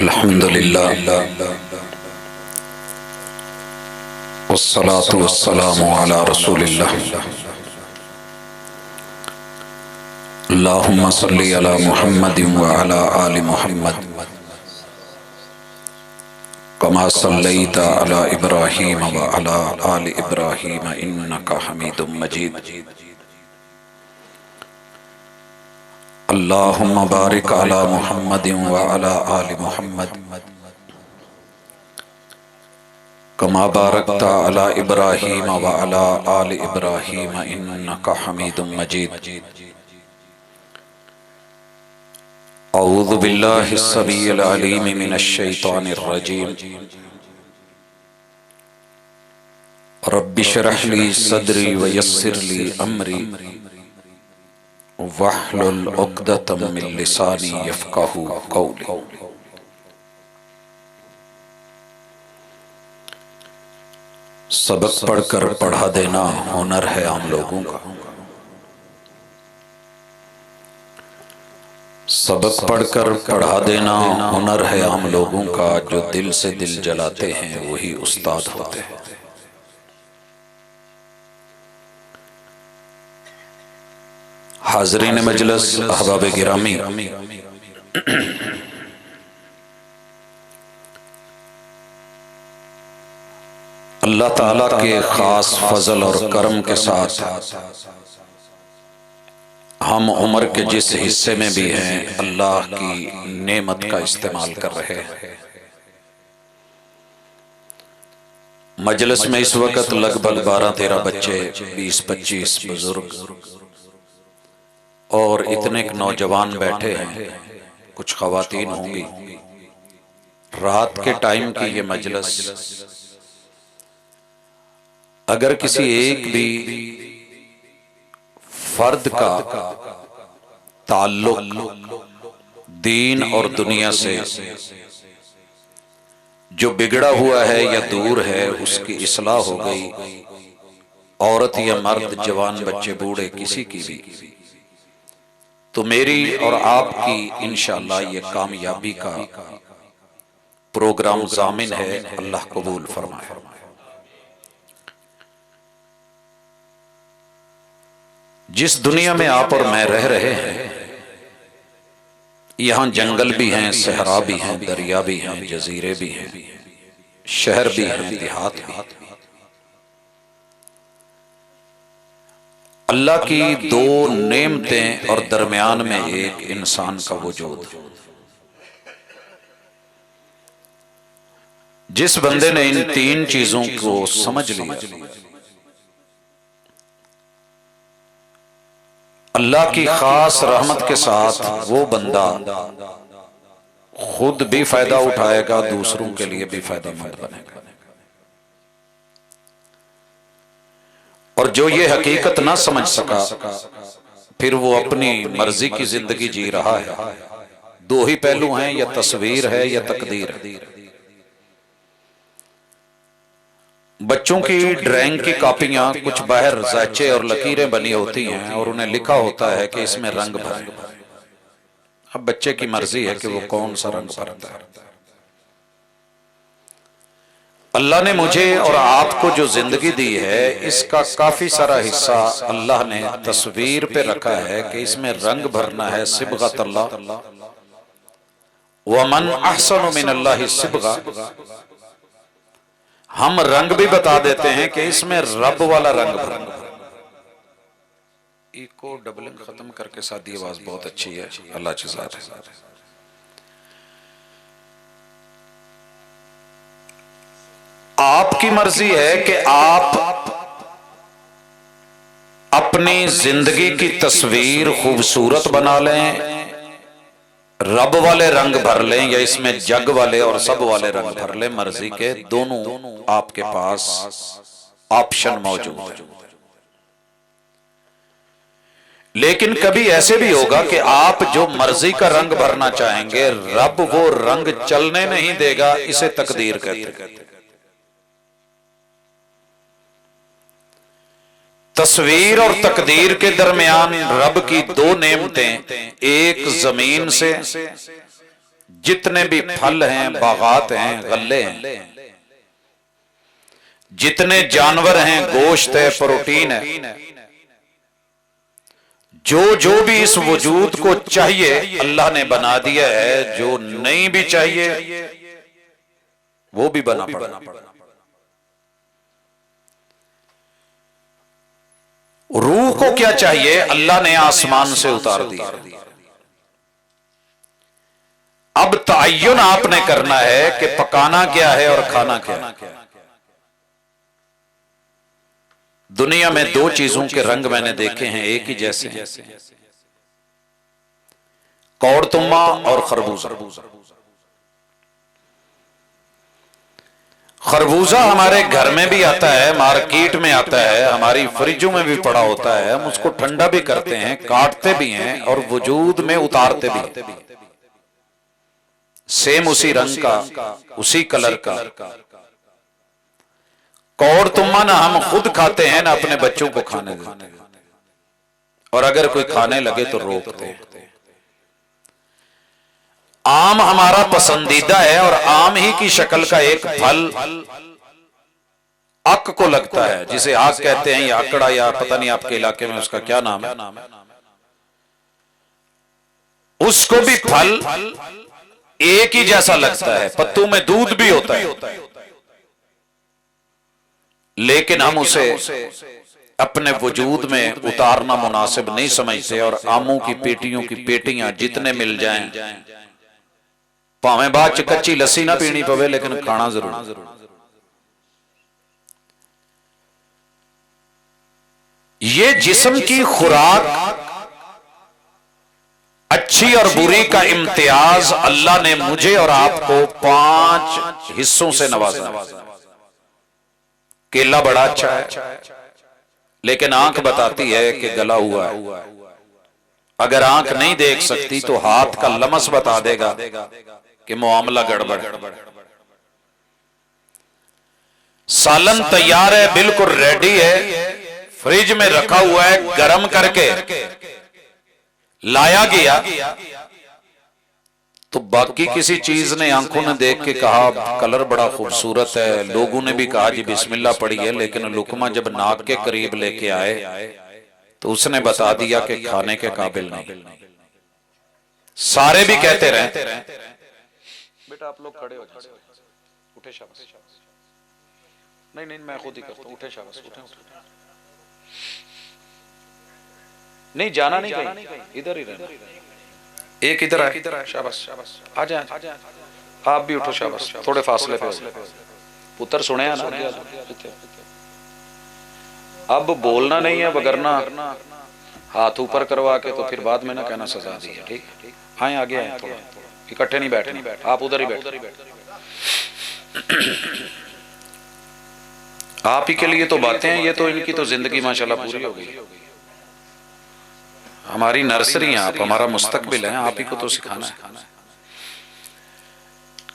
अल्हम्दुलिल्लाह वस्सलातु वस्सलामु अला रसूलिल्लाह। अल्लाहुम्मा सल्लि अला मुहम्मदिन व अला आलि मुहम्मद कमा सल्लैता अला इब्राहीम व अला आलि इब्राहीम इन्नका हमीदुम मजीद। अल्लाहुम्मा बारिक अला मुहम्मदिन व अला आलि मुहम्मद कमा बारकता अला इब्राहीम व अला आलि इब्राहीम इन्नका हमीदुम मजीद। अऊज़ु बिल्लाहि अस्समीइल अलीम मिनश शैतानिर रजीम। रब्बि इश्रह ली सदरी व यस्सिर ली अमरी वहलुल उक़दतम मिन लिसानी यफ़क़हू क़ौली। सबक पढ़कर पढ़ा देना हुनर है आम लोगों का। सबक पढ़कर पढ़ा देना हुनर है आम लोगों का। जो दिल से दिल जलाते हैं वही उस्ताद होते हैं। हाज़रीन मजलिस, अहबाब गिरामी, अल्लाह ताला के खास फजल और करम के साथ हम उम्र के जिस हिस्से में भी हैं अल्लाह की नेमत का इस्तेमाल कर रहे हैं। मजलिस में इस वक्त लगभग 12-13 बच्चे, 20-25 बुजुर्ग और इतने नौजवान बैठे हैं, कुछ ख़वातीन होंगी। रात के टाइम की ये मजलिस अगर किसी एक भी फर्द का ताल्लुक दीन और दुनिया से जो बिगड़ा हुआ है या दूर है उसकी इस्लाह हो गई, औरत या मर्द, जवान, बच्चे, बूढ़े, किसी की भी, तो मेरी और आपकी इंशाअल्लाह ये कामयाबी का प्रोग्राम ज़ामिन है। अल्लाह कबूल फरमाए। जिस दुनिया में आप और मैं रह रहे हैं, यहाँ जंगल भी हैं, सहरा भी हैं, दरिया भी हैं, जजीरे भी हैं, शहर भी हैं, देहात भी हैं। अल्लाह की दो नेमतें और दरमियान में एक इंसान का वजूद। जिस बंदे ने इन तीन चीजों को समझ लिया, अल्लाह की खास रहमत के साथ वो बंदा खुद भी फायदा उठाएगा, दूसरों के लिए भी फायदेमंद बनेगा। और जो ये हकीकत ना समझ सका, फिर वो अपनी मर्जी की जिंदगी जी रहा है। दो ही पहलू हैं, या तस्वीर है या तकदीर है। बच्चों की ड्राइंग की कॉपियां कुछ बाहर ज़ाचे और लकीरें बनी होती हैं और उन्हें लिखा होता है कि इसमें रंग भरें। अब बच्चे की मर्जी है कि वो कौन सा रंग भरता है। अल्लाह ने मुझे और आपको जो जिंदगी दी है, इसका काफी सारा हिस्सा अल्लाह ने तस्वीर पे रखा है कि इसमें रंग भरना है। सिबगत अल्लाह, वमन अहसनु मिनल्लाहि सिबगा। हम रंग भी बता देते हैं कि इसमें रब वाला रंग भरना। इको डबलिंग खत्म करके सादी आवाज बहुत अच्छी है, अल्लाह जज़ात है। आपकी मर्जी है कि आप अपनी जिंदगी की तस्वीर खूबसूरत बना लें, रब वाले रंग भर लें, या इसमें जग वाले और सब वाले रंग भर लें। मर्जी के दोनों आपके पास ऑप्शन मौजूद है। लेकिन कभी ऐसे भी होगा कि आप जो मर्जी का रंग भरना चाहेंगे, रब वो रंग चलने नहीं देगा। इसे तकदीर कहते हैं। तस्वीर और तकदीर के दरमियान रब की दो नेमतें, एक जमीन से जितने भी फल हैं, बागात हैं, गल्ले हैं, जितने जानवर हैं, गोश्त है, प्रोटीन है, जो जो भी इस वजूद को चाहिए अल्लाह ने बना दिया है। जो नहीं भी चाहिए वो भी बना पड़ा। रूह को क्या चाहिए अल्लाह ने आसमान से उतार दिया। अब तय्युन आपने करना है कि पकाना क्या है और खाना क्या है। दुनिया में दो चीजों के रंग मैंने देखे हैं एक ही जैसे हैं, कौड़तुम्मा और खरबूजा। खरबूजा हमारे घर में भी आता है, मार्केट में आता है, हमारी फ्रिजों में भी पड़ा होता है। हम उसको ठंडा भी करते हैं, काटते भी हैं और वजूद में उतारते भी हैं। सेम उसी रंग का, उसी कलर का। कौड़तुम्मा ना हम खुद खाते हैं ना अपने बच्चों को खाने देते हैं, और अगर कोई खाने लगे तो रोकते हैं। आम हमारा पसंदीदा है और आम ही की शक्ल का एक फल अक को लगता है, जिसे आक कहते हैं या आकड़ा, या पता नहीं आपके इलाके में उसका क्या नाम है। उसको भी फल एक ही जैसा लगता है, पत्तों में दूध भी होता है, लेकिन हम उसे अपने वजूद में उतारना मुनासिब नहीं समझते। और आमों की पेटियों की पेटियां जितने मिल जाएं, भावें बाद च कच्ची लस्सी ना पीनी पवे, लेकिन खाना जरूर। ये जिस्म की खुराक अच्छी और बुरी का इम्तियाज अल्लाह ने मुझे और आपको 5 हिस्सों से नवाजा। केला बड़ा अच्छा है, लेकिन आंख बताती है कि गला हुआ है। अगर आंख नहीं देख सकती तो हाथ का लमस बता देगा कि मामला गड़बड़। सालन तैयार है, बिल्कुल रेडी है, फ्रिज में रखा हुआ है, गर्म करके लाया गया तो बाकी किसी चीज ने आंखों ने देख के कहा कलर बड़ा खूबसूरत है, लोगों ने भी कहा जी बिस्मिल्लाह पढ़िए, लेकिन लुकमा जब नाक के करीब लेके आए तो उसने बता दिया कि खाने के काबिल नहीं। सारे भी कहते रहे बेटा आप लोग खड़े हो जाओ, उठे शाबाश। नहीं नहीं मैं खुद ही करता हूं, उठे शाबाश, उठे उठे। नहीं जाना नहीं कहीं, इधर ही रहना। एक इधर है, शाबाश आ जाए, आप भी उठो शाबाश, थोड़े फासले पे। पुत्र सुने ना, अब बोलना नहीं है, वगरना हाथ ऊपर करवा के तो फिर बाद में ना कहना सजा दी है। ठीक हाँ आगे आए, थोड़ा इकट्ठे नहीं बैठे, आप उधर ही बैठे। आप ही के लिए तो बातें हैं, ये तो इनकी तो जिंदगी माशाल्लाह पूरी हो गई। हमारी नर्सरी हैं आप, हमारा मुस्तकबिल है, आप ही को तो सिखाना है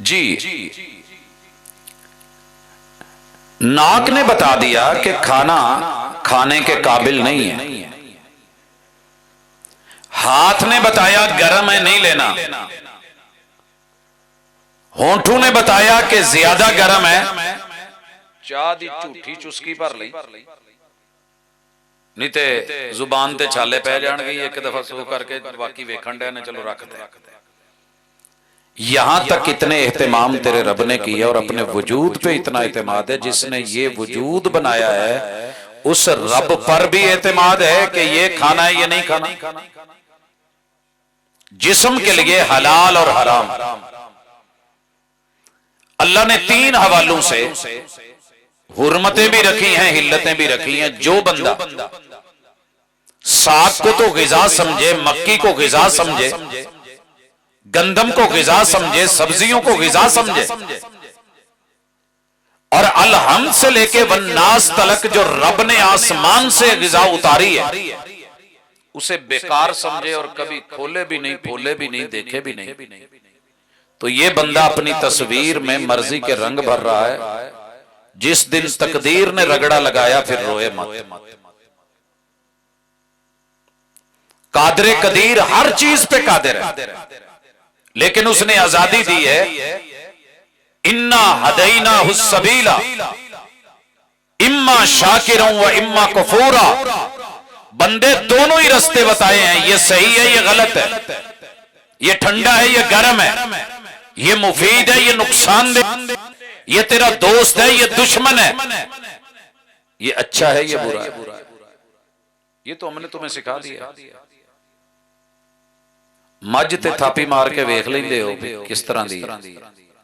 जी। नाक ने बता दिया कि खाना खाने के काबिल नहीं है, हाथ ने बताया गर्म है नहीं लेना, होंठों ने बताया कि ज्यादा गर्म है, चाह दी झूठी चुस्की भर ली, नहीं ते जुबान ते छाले पै जाएंगे एक दफा सो करके बाकी वेखण डे ने चलो रख दे। यहां तक इतने एहतमाम तेरे रब ने किया और अपने वजूद पे इतना एतमाद है। जिसने ये वजूद बनाया है उस रब पर भी एतमाद है कि ये खाना है ये नहीं खाना। जिस्म के लिए हलाल और हराम अल्लाह ने 3 हवालों से हुर्मतें भी रखी हैं, हिल्लतें भी रखी हैं। जो बंदा साग को तो गिजा समझे, मक्की को गिजा समझे, गंदम को गिजा समझे, सब्जियों को गिजा समझे, और अलहम्द से लेके वन्नास तलक जो रब ने आसमान से गिजा उतारी है उसे बेकार समझे और कभी खोले भी नहीं, फोले भी नहीं, देखे भी नहीं, तो ये बंदा अपनी तस्वीर में मर्जी के रंग भर रहा है। जिस दिन तकदीर ने रगड़ा लगाया फिर रोए मत। कादरे कदीर हर चीज पे कादिर है, लेकिन उसने आजादी दी है। इन्ना हदैना हुस्सबीला इम्मा शाकिरों व इम्मा कफूरा। बंदे दोनों ही रास्ते बताए हैं, ये सही है ये गलत है, ये ठंडा है ये गर्म है, ये मुफीद है ये नुकसानदेह, ये तेरा दोस्त है ये दुश्मन है, ये अच्छा है ये बुरा है। ये तो हमने तुम्हें सिखा दिया। मज ते थापी मार के वेख लेंदे हो किस तरह दी।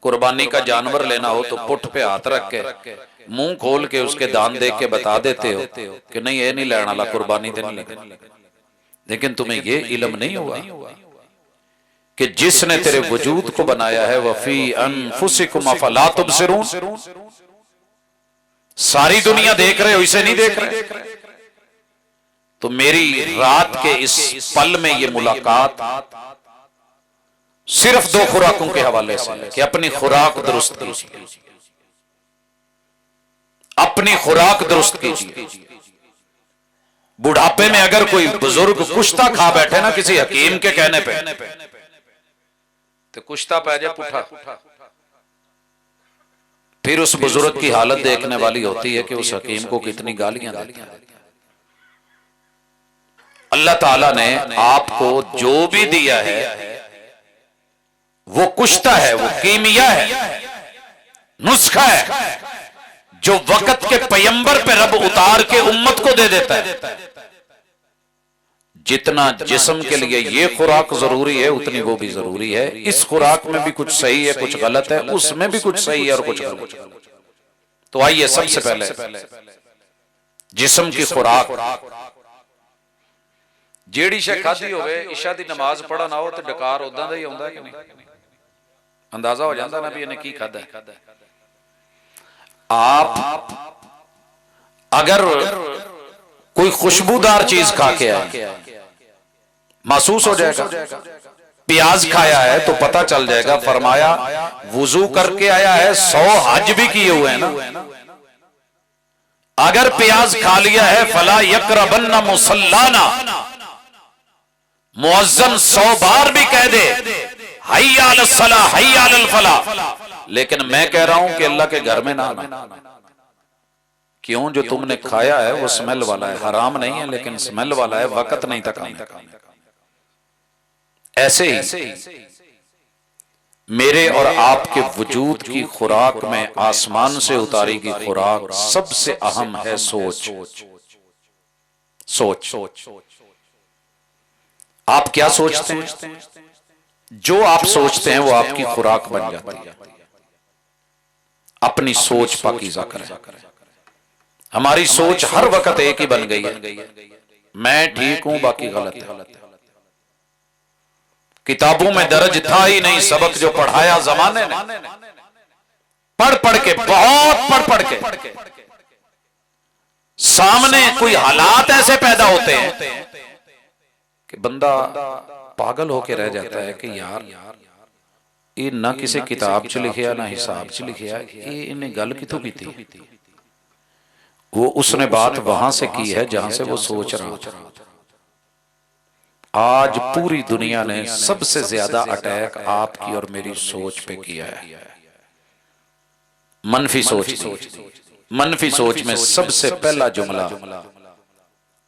कुर्बानी का जानवर लेना हो तो पुठ पे हाथ रख के मुंह खोल के उसके दान देख के बता देते हो कि नहीं ये नहीं लेने वाला, कुर्बानी तो नहीं लेना। लेकिन तुम्हें ये इल्म नहीं हुआ कि जिसने तेरे वजूद को बनाया है वफी अनफुसिकुम अफला तुबसिरून। सारी दुनिया देख रहे हो, इसे नहीं देख रहे। तो मेरी रात के इस पल में ये मुलाकात सिर्फ दो खुराकों के हवाले से कि अपनी खुराक दुरुस्त कीजिए, अपनी खुराक दुरुस्त कीजिए। बुढ़ापे में अगर कोई बुजुर्ग कुश्ता खा बैठे ना किसी हकीम के कहने पे, तो कुश्ता पै जाए पुठा, फिर उस बुजुर्ग की हालत देखने वाली होती है कि उस हकीम को कितनी गालियां देते हैं। अल्लाह ताला ने आपको जो भी दिया है वो कुश्ता है, वो कीमिया है, नुस्खा है, जो वक्त के पैगंबर पे रब उतार के उम्मत को दे देता है। जितना जिस्म के लिए ये खुराक जरूरी है उतनी वो भी जरूरी है। इस खुराक में भी कुछ सही है कुछ गलत है, उसमें भी कुछ सही है और कुछ गलत है। तो आइए सबसे पहले जिस्म की खुराक जेड़ी शे खाधी होवे, इशा दी नमाज पढ़ा ना हो तो डकार उदां दा ही आउंदा है कि नहीं? अंदाजा हो जाता ना भी इन्हें की खादा है। आप अगर कोई खुशबूदार चीज खा के आए महसूस हो जाएगा। प्याज खाया है तो पता चल जाएगा। फरमाया वुजू करके आया है, 100 हज भी किए हुए हैं ना। अगर प्याज खा लिया है फला यकरबन्ना मुसल्लाना, मुअज्जन 100 बार भी कह दे हय्या अलल सलाह हय्या अलल फलाह, लेकिन मैं कह रहा हूं कि अल्लाह के घर में ना आना। क्यों? जो तुमने खाया है वो स्मेल वाला है, हराम नहीं है लेकिन स्मेल वाला है, वक्त नहीं तक आना। ऐसे ही मेरे और आपके वजूद की खुराक में आसमान से उतारी गई खुराक सबसे अहम है सोच। सोच आप क्या सोचते हैं? जो आप सोचते हैं वो आपकी खुराक बन जाती है। अपनी सोच पाकीज़ा करें। हमारी सोच हर वक्त एक ही बन गई है, मैं ठीक हूं बाकी गलत है। किताबों में दर्ज था ही नहीं सबक जो पढ़ाया जमाने ने, पढ़ पढ़ के, बहुत पढ़ के सामने कोई हालात ऐसे पैदा होते हैं कि बंदा पागल होके रह जाता है कि यार ये ना किसी किताब च लिखिया ना हिसाब च लिखिया, ये इन्हें गल कितों की थी? वो उसने बात वहां से की है जहां से वो सोच रहा था। आज पूरी दुनिया ने सबसे ज्यादा अटैक आपकी और मेरी सोच पे किया है। मनफी सोच। मनफी सोच में सबसे पहला जुमला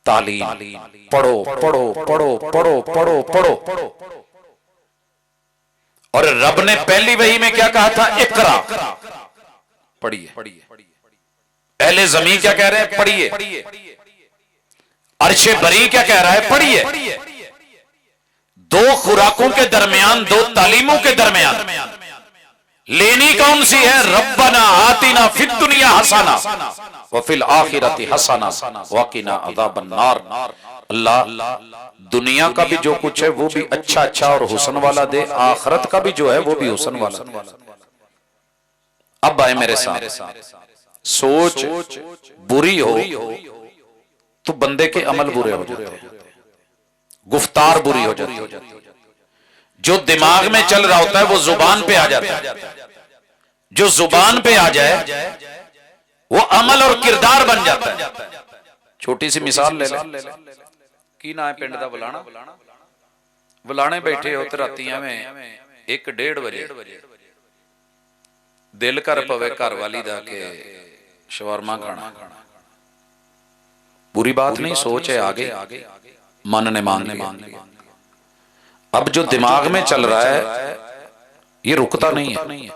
तालीम, पढ़ो पढ़ो पढ़ो पढ़ो पढ़ो पढ़ो। और रब ने पहली वही में क्या कहा था? इकरा, पढ़िए। अहले ज़मीन क्या कह रहे हैं? पढ़िए। अर्शे बरी क्या कह रहा है? पढ़िए। दो खुराकों के दरमियान, दो तालीमों के दरमियान लेनी कौन सी है? रब्बना आतिना फिद दुनिया हसना व फिल आखिरति हसना वकिना अज़ाबन नार। अल्लाह दुनिया का भी जो कुछ है वो भी अच्छा और हुस्न वाला दे, आखिरत का भी जो है वो भी हुस्न वाला दे। अब आए मेरे साथ, सोच बुरी हो तो बंदे के अमल बुरे हो जाते हैं, गुफ्तार बुरी हो जाती है, जो दिमाग में चल रहा होता है वो जुबान पे आ जाता है, जो जुबान पे आ जाए वो अमल और किरदार बन जाता है। छोटी सी मिसाल ले ले, की ना है पिंड दा बुलाना, बुलाने बैठे हो तो रातियां में 1 1:30 बजे दिल कर पवे घर वाली दा के शवरमा खाना, बुरी बात नहीं, सोच है आगे, मन ने मान लिया। अब जो दिमाग में चल रहा है ये रुकता नहीं है,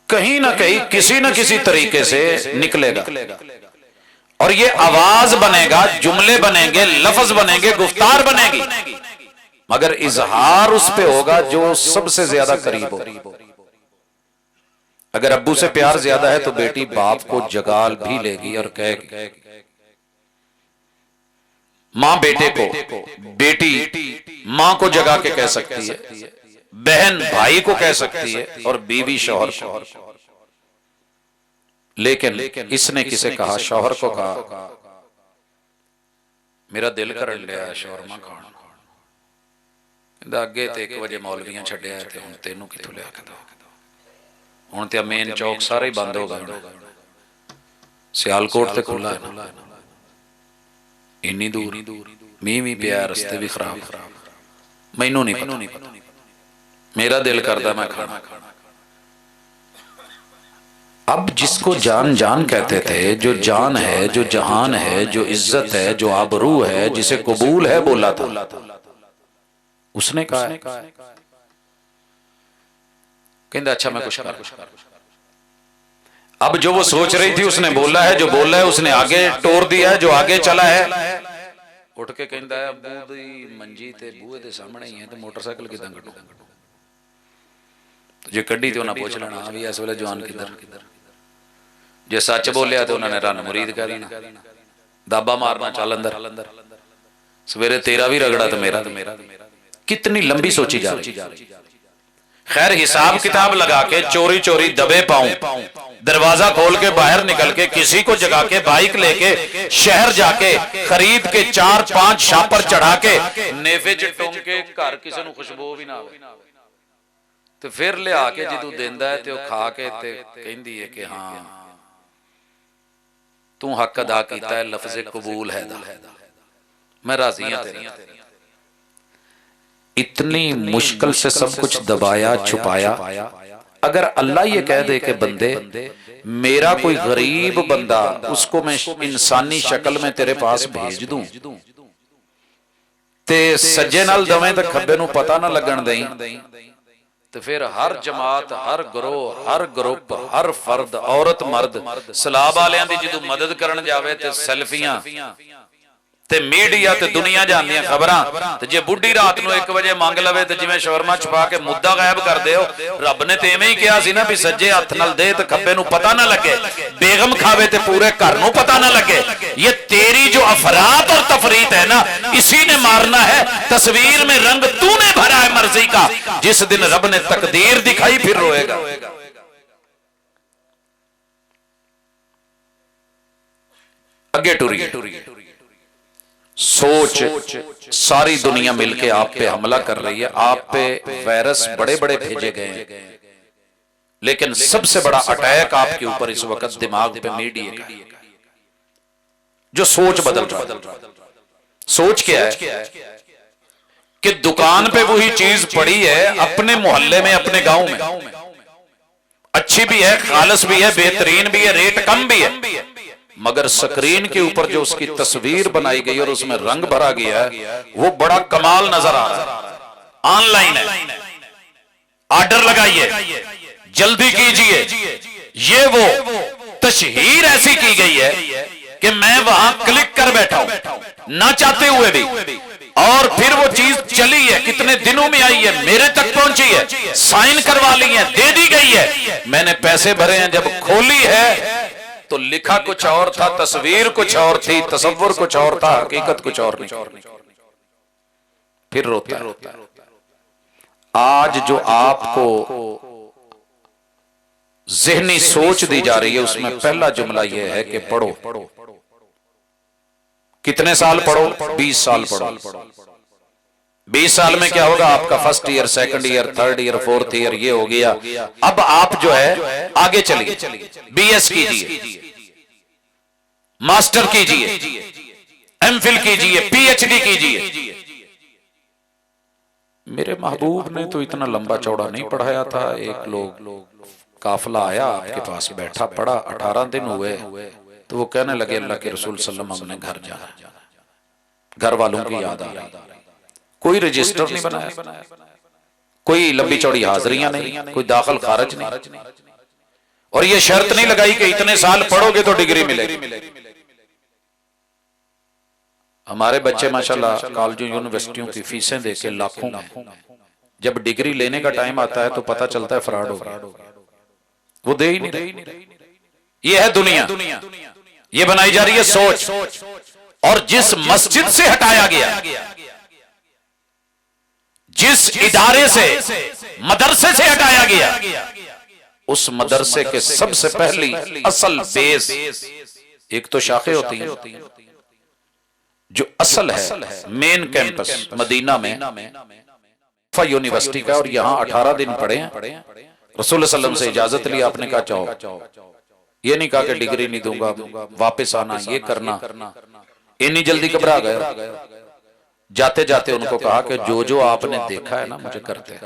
कहीं ना कहीं किसी न किसी तरीके से निकलेगा और ये आवाज बनेगा, जुमले बनेंगे, लफ्ज बनेंगे, गुफ्तार बनेगी, मगर इजहार उस पे होगा जो सबसे ज्यादा करीब हो। अगर अब्बू से प्यार ज्यादा है तो बेटी बाप को जगाल भी लेगी और कहेगी, मां बेटे को, बेटी मां को जगा के कह सकती है, बहन भाई को कह सकती है और बीवी शौहर को। लेकिन इसने किसे कहा, शौहर को कहा, मेरा दिल करन लिया शौरमा खाना, अगे तो 1 बजे मौलवियां छड्डिया ते हुण तेनू कित्थों लिया के दो, हुण ते मेन चौक सारे ही बंद हो गए, सियालकोट ते खुला है ना, इन्नी दूर मींह भी पिया, रस्ते भी खराब, मैनू नहीं पता, मेरा दिल करदा मैं खाना। अब जिसको जान जान कहते थे, जो जान है, जो जहान है, जो इज्जत है, जो आबरू है, जिसे कबूल है बोला था, उसने कहा कहता अच्छा मैं कुछ कर। अब जो वो सोच रही थी उसने बोला है, जो बोला है उसने आगे टोर दिया है, जो आगे चला है उठ के कहता है अब्बू दी मंजी ते बूहे दे सामने ही है तो मोटरसाइकिल किदां कड्डू, जे कड्डी तो उन्हें पूछ लेना भी इस वेले जवान किधर, जे सच बोलिया तो उन्होंने रन मुरीद कह देना, दाबा मारना चल अंदर, सवेरे तेरा भी रगड़ा तो मेरा। कितनी लंबी सोची जा रही। खैर हिसाब किताब लगा के चोरी चोरी दबे पाऊं, दरवाजा खोल के बाहर निकल के किसी को जगा के बाइक लेके शहर जाके खरीद के 4-5 छापर चढ़ा के नेफे च टोंग के घर किसी को खुशबू भी ना आवे तो फिर लिया के जदों देंदा है ते खा के ते कहंदी है कि हाँ तू हक अदा कीता है, लफ्ज़े कबूल है दा, मैं राजी हां तेरे। इतनी मुश्किल से सब कुछ दबाया छुपाया। अगर अल्लाह ये कह दे कि बंदे मेरा कोई गरीब बंदा उसको मैं इंसानी शक्ल में तेरे पास भेज दूं ते सज्जे नाल दवें ते खब्बे नूं पता ना लगन दें, तो फिर हर जमात, हर ग्रोह, हर ग्रुप, हर फर्द, औरत मर्द सलाब वालियां दी जदों मदद करन जावे ते सेल्फियां ते मीडिया ते दुनिया जानियां खबरां ते जे बुढ़ी रात नूं 1 बजे मंग लवे ते जिवें शवरमा छुपा के मुद्दा गायब कर दिओ। रब ने ते इवें ही कहा सी ना भी सज्जे हथ नाल दे ते खब्बे नूं पता ना लगे, बेगम खावे ते पूरे घर नूं पता ना लगे। ये तेरी जो अफरात और तफरीत है ना, इसी ने मारना है। तस्वीर में रंग तूने भरा है मर्जी का, जिस दिन रब ने तकदीर दिखाई फिर रोएगा। अगे टुरिए। सोच सारी दुनिया मिलके आप पे हमला कर रही है, आप पे वायरस बड़े बड़े भेजे गए हैं, लेकिन सबसे बड़ा अटैक आपके ऊपर इस वक्त दिमाग पे मीडिया का, जो सोच बदल रहा है। सोच क्या है कि दुकान पे वही चीज पड़ी है, अपने मोहल्ले में, अपने गांव में अच्छी भी है, खालस भी है, बेहतरीन भी है, रेट कम भी है, मगर स्क्रीन के ऊपर जो उसकी तस्वीर बनाई गई और उसमें रंग भरा गया है वो बड़ा कमाल नजर आ रहा है। ऑनलाइन है, ऑर्डर लगाइए, जल्दी कीजिए। ये वो तशहीर ऐसी की गई है कि मैं वहां क्लिक कर बैठा हूं ना चाहते हुए भी, और फिर वो चीज चली है, कितने दिनों में आई है, मेरे तक पहुंची है, साइन करवा ली है, दे दी गई है, मैंने पैसे भरे हैं। जब खोली है तो लिखा कुछ और था, तस्वीर कुछ और थी, तसव्वुर कुछ और था, हकीकत कुछ और नहीं। फिर रोता है। आज जो आपको ज़हनी सोच दी जा रही है उसमें पहला जुमला यह है कि पढ़ो। कितने साल पढ़ो? 20 साल पढ़ो। 20 साल में क्या होगा? आपका first year, second year, third year, fourth year ये हो गया। अब आप जो है आगे चलिए, बीएस कीजिए, मास्टर कीजिए, एमफिल कीजिए, पीएचडी कीजिए। मेरे महबूब ने तो इतना लंबा चौड़ा नहीं पढ़ाया था। एक लोग काफिला आया आपके पास बैठा पड़ा, 18 दिन हुए तो वो कहने लगे अल्लाह के रसूल सल्लल्लाहु अलैहि वसल्लम हमने घर जाना, घर वालों की याद आ रही। कोई रजिस्टर नहीं बनाया, कोई लंबी चौड़ी हाजिरियां नहीं, कोई दाखिल खारिज नहीं, और ये शर्त नहीं लगाई कि इतने साल पढ़ोगे तो डिग्री मिलेगी। हमारे बच्चे माशाल्लाह कॉलेजों यूनिवर्सिटियों की फीसें देके लाखों में, जब डिग्री लेने का टाइम आता है तो पता चलता है फ्रॉड हो गया, वो दे ही नहीं रहे। ये है दुनिया, ये बनाई जा रही है सोच। और जिस मस्जिद से हटाया गया, जिस इदारे से, मदरसे से हटाया गया, उस मदरसे के सबसे पहली असल बेस, एक तो शाखें होती हैं, जो असल है मेन कैंपस मदीना में यूनिवर्सिटी का, और यहां 18 दिन पढ़े हैं। रसूल सल्लल्लाहु अलैहि वसल्लम से इजाजत ली, आपने कहा चाहो, ये नहीं कहा कि डिग्री नहीं दूंगा, वापस आना, ये करना। इतनी जल्दी घबरा गए। जाते जाते उनको कहा कि जो जो आपने देखा है ना मुझे करते,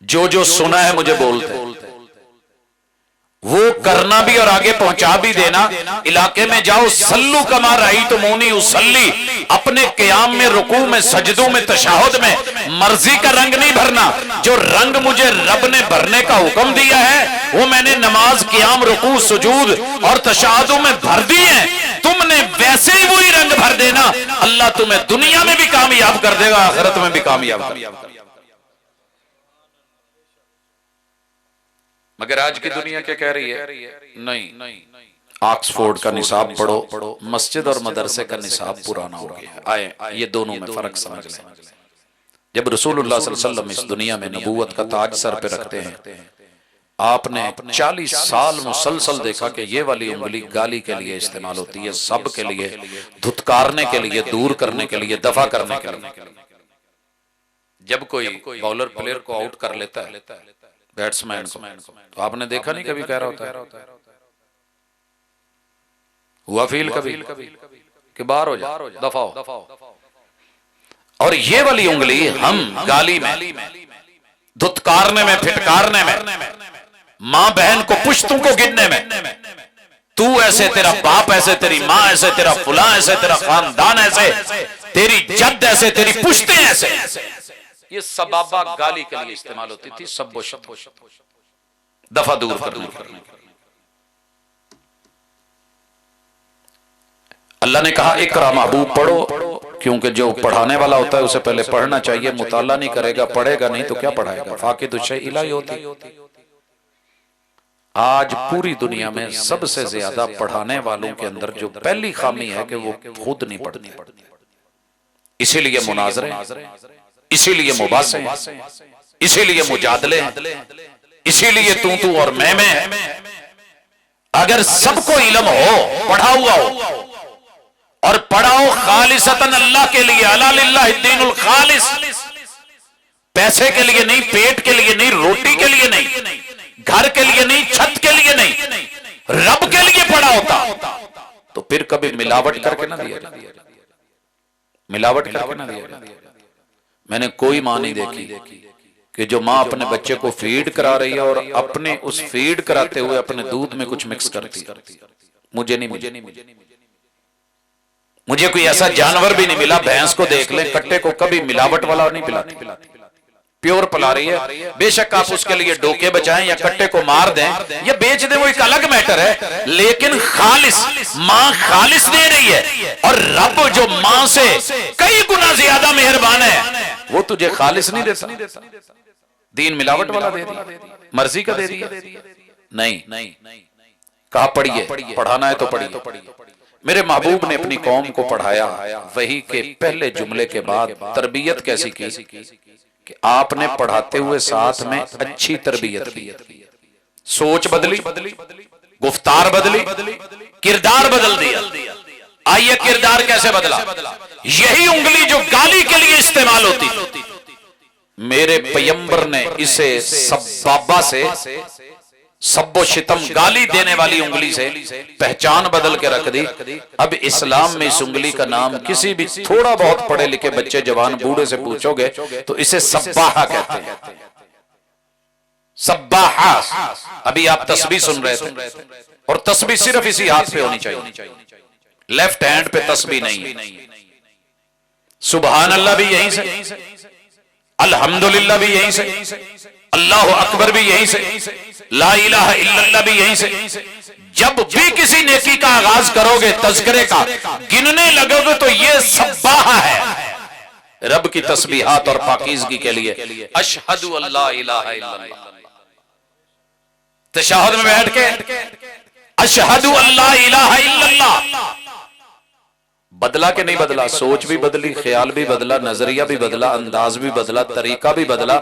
जो जो सुना है मुझे बोलते, वो करना भी और आगे पहुंचा भी देना। इलाके में जाओ, सल्लू कमा रही तो मोनी उसल्ली, अपने क़याम में, रुकू में, सजदों में, तशहुद में मर्जी का रंग नहीं भरना। जो रंग मुझे रब ने भरने का हुक्म दिया है वो मैंने नमाज, क़याम, रुकू, सुजूद और तशहुदों में भर दिए हैं। तुमने वैसे ही वही रंग भर देना, अल्लाह तुम्हें दुनिया में भी कामयाब कर देगा, आखिरत में भी कामयाब कर देगा। मगर आज की दुनिया क्या कह रही है? नहीं, ऑक्सफोर्ड का निसाब पढ़ो, मस्जिद और मदरसे का निसाब पुराना हो गया। आए ये दोनों में फर्क समझ लें। जब रसूलुल्लाह सल्लल्लाहु अलैहि वसल्लम इस दुनिया में नबूवत का ताज सर पे रखते हैं, आपने 40 साल मुसलसल देखा कि ये वाली उंगली गाली के लिए इस्तेमाल होती है, सब के लिए, धुतकारने के लिए, दूर करने के लिए, दफा करने के लिए। जब कोई बॉलर प्लेयर को आउट कर लेता है, बैट्समैन को, तो आपने देखा नहीं कभी कह रहा होता है, हुआ फील कभी कि बाहर हो जाओ, दफा हो। और ये वाली उंगली हम गाली में, धुतकारने में, फिटकारने में, मां बहन को, पुश्तों को गिनने में, तू ऐसे, तेरा बाप ऐसे, तेरी मां ऐसे, तेरा फुला ऐसे, तेरा खानदान ऐसे, तेरी जद ऐसे, तेरी पुश्तें ऐसे, ये सबाबा गाली के लिए इस्तेमाल होती थी, सब दफा दूर करने। अल्लाह ने कहा इकरा महबूब पढ़ो, क्योंकि जो पढ़ाने वाला होता है उसे पहले पढ़ना चाहिए। मुताला नहीं करेगा, पढ़ेगा नहीं तो क्या पढ़ाएगा? फाकिद शै इलाही होती। आज पूरी दुनिया में सबसे ज्यादा पढ़ाने वालों के अंदर जो पहली खामी है कि वो खुद नहीं पढ़ते। इसीलिए मुनाजरे, इसीलिए मुबासे, इसीलिए मुजादले, इसीलिए तू और मैं। अगर सबको इल्म हो, पढ़ा हुआ हो, और पढ़ाओ खालिसतन अल्लाह के लिए, अला लिल्लाहि दीनुल खालिस, पैसे के लिए नहीं, पेट के लिए नहीं, रोटी के लिए नहीं, घर के लिए नहीं, छत के लिए नहीं, रब के लिए पढ़ा होता तो फिर कभी मिलावट करके ना दिया, मिलावट करके ना दिया। मैंने कोई मां नहीं देखी कि जो मां अपने बच्चे को फीड करा रही है और अपने उस फीड कराते हुए अपने दूध में कुछ मिक्स करती। मुझे नहीं, मुझे कोई ऐसा जानवर भी नहीं मिला। भैंस को देख ले, कट्टे को कभी मिलावट वाला नहीं पिलाती, प्योर पिला रही है। बेशक आप उसके लिए डोके बचाएं या कट्टे को मार दें या बेच दें, वो एक अलग मैटर है, लेकिन खालिस, मां खालिस दे रही है। और रब जो मां से कई गुना ज्यादा मेहरबान है, वो तुझे खालिस नहीं देता। दीन मिलावट वाला दे रही है, मर्जी का दे रही है। नहीं, कहा पढ़िए, पढ़ाना है तो पढ़िए। मेरे महबूब ने अपनी कौम को पढ़ाया। वही के पहले जुमले के बाद तरबियत कैसी की कि आपने पढ़ाते हुए साथ में अच्छी तरबियत की। सोच बदली, गुफ्तार बदली, किरदार बदल दिया। आइए किरदार कैसे बदला? यही उंगली जो गाली के लिए इस्तेमाल होती, मेरे पैगंबर ने इसे सबाबा से सब्बो शितम, गाली देने वाली उंगली से पहचान बदल के रख दी। अब इस्लाम में इस उंगली का नाम किसी भी थोड़ा बहुत पढ़े लिखे बच्चे, जवान, बूढ़े से पूछोगे तो इसे सब्बाहा कहते हैं। सब्बाहा। अभी आप तस्बीह सुन रहे थे, और तस्बीह सिर्फ इसी हाथ पे होनी चाहिए, लेफ्ट हैंड पे तस्बीह नहीं है। सुभान अल्लाह भी यहीं से, अल्हम्दुलिल्लाह भी यहीं से, अल्लाह अकबर भी यहीं से, ला इलाहा इल्लल्लाह भी यहीं से। जब भी किसी नेकी का आगाज करोगे, तज़किरे का गिनने लगोगे, तो ये सब्बाहा है रब की तस्बीहात और पाकीज़गी के लिए। अशहदु अल्ला इलाहा इल्लल्लाह, तशahहुद में बैठ के अशहदु अल्ला इलाहा इल्लल्लाह। बदला के नहीं बदला, सोच भी बदली, ख्याल भी बदला, नजरिया भी बदला, अंदाज भी बदला, तरीका भी बदला,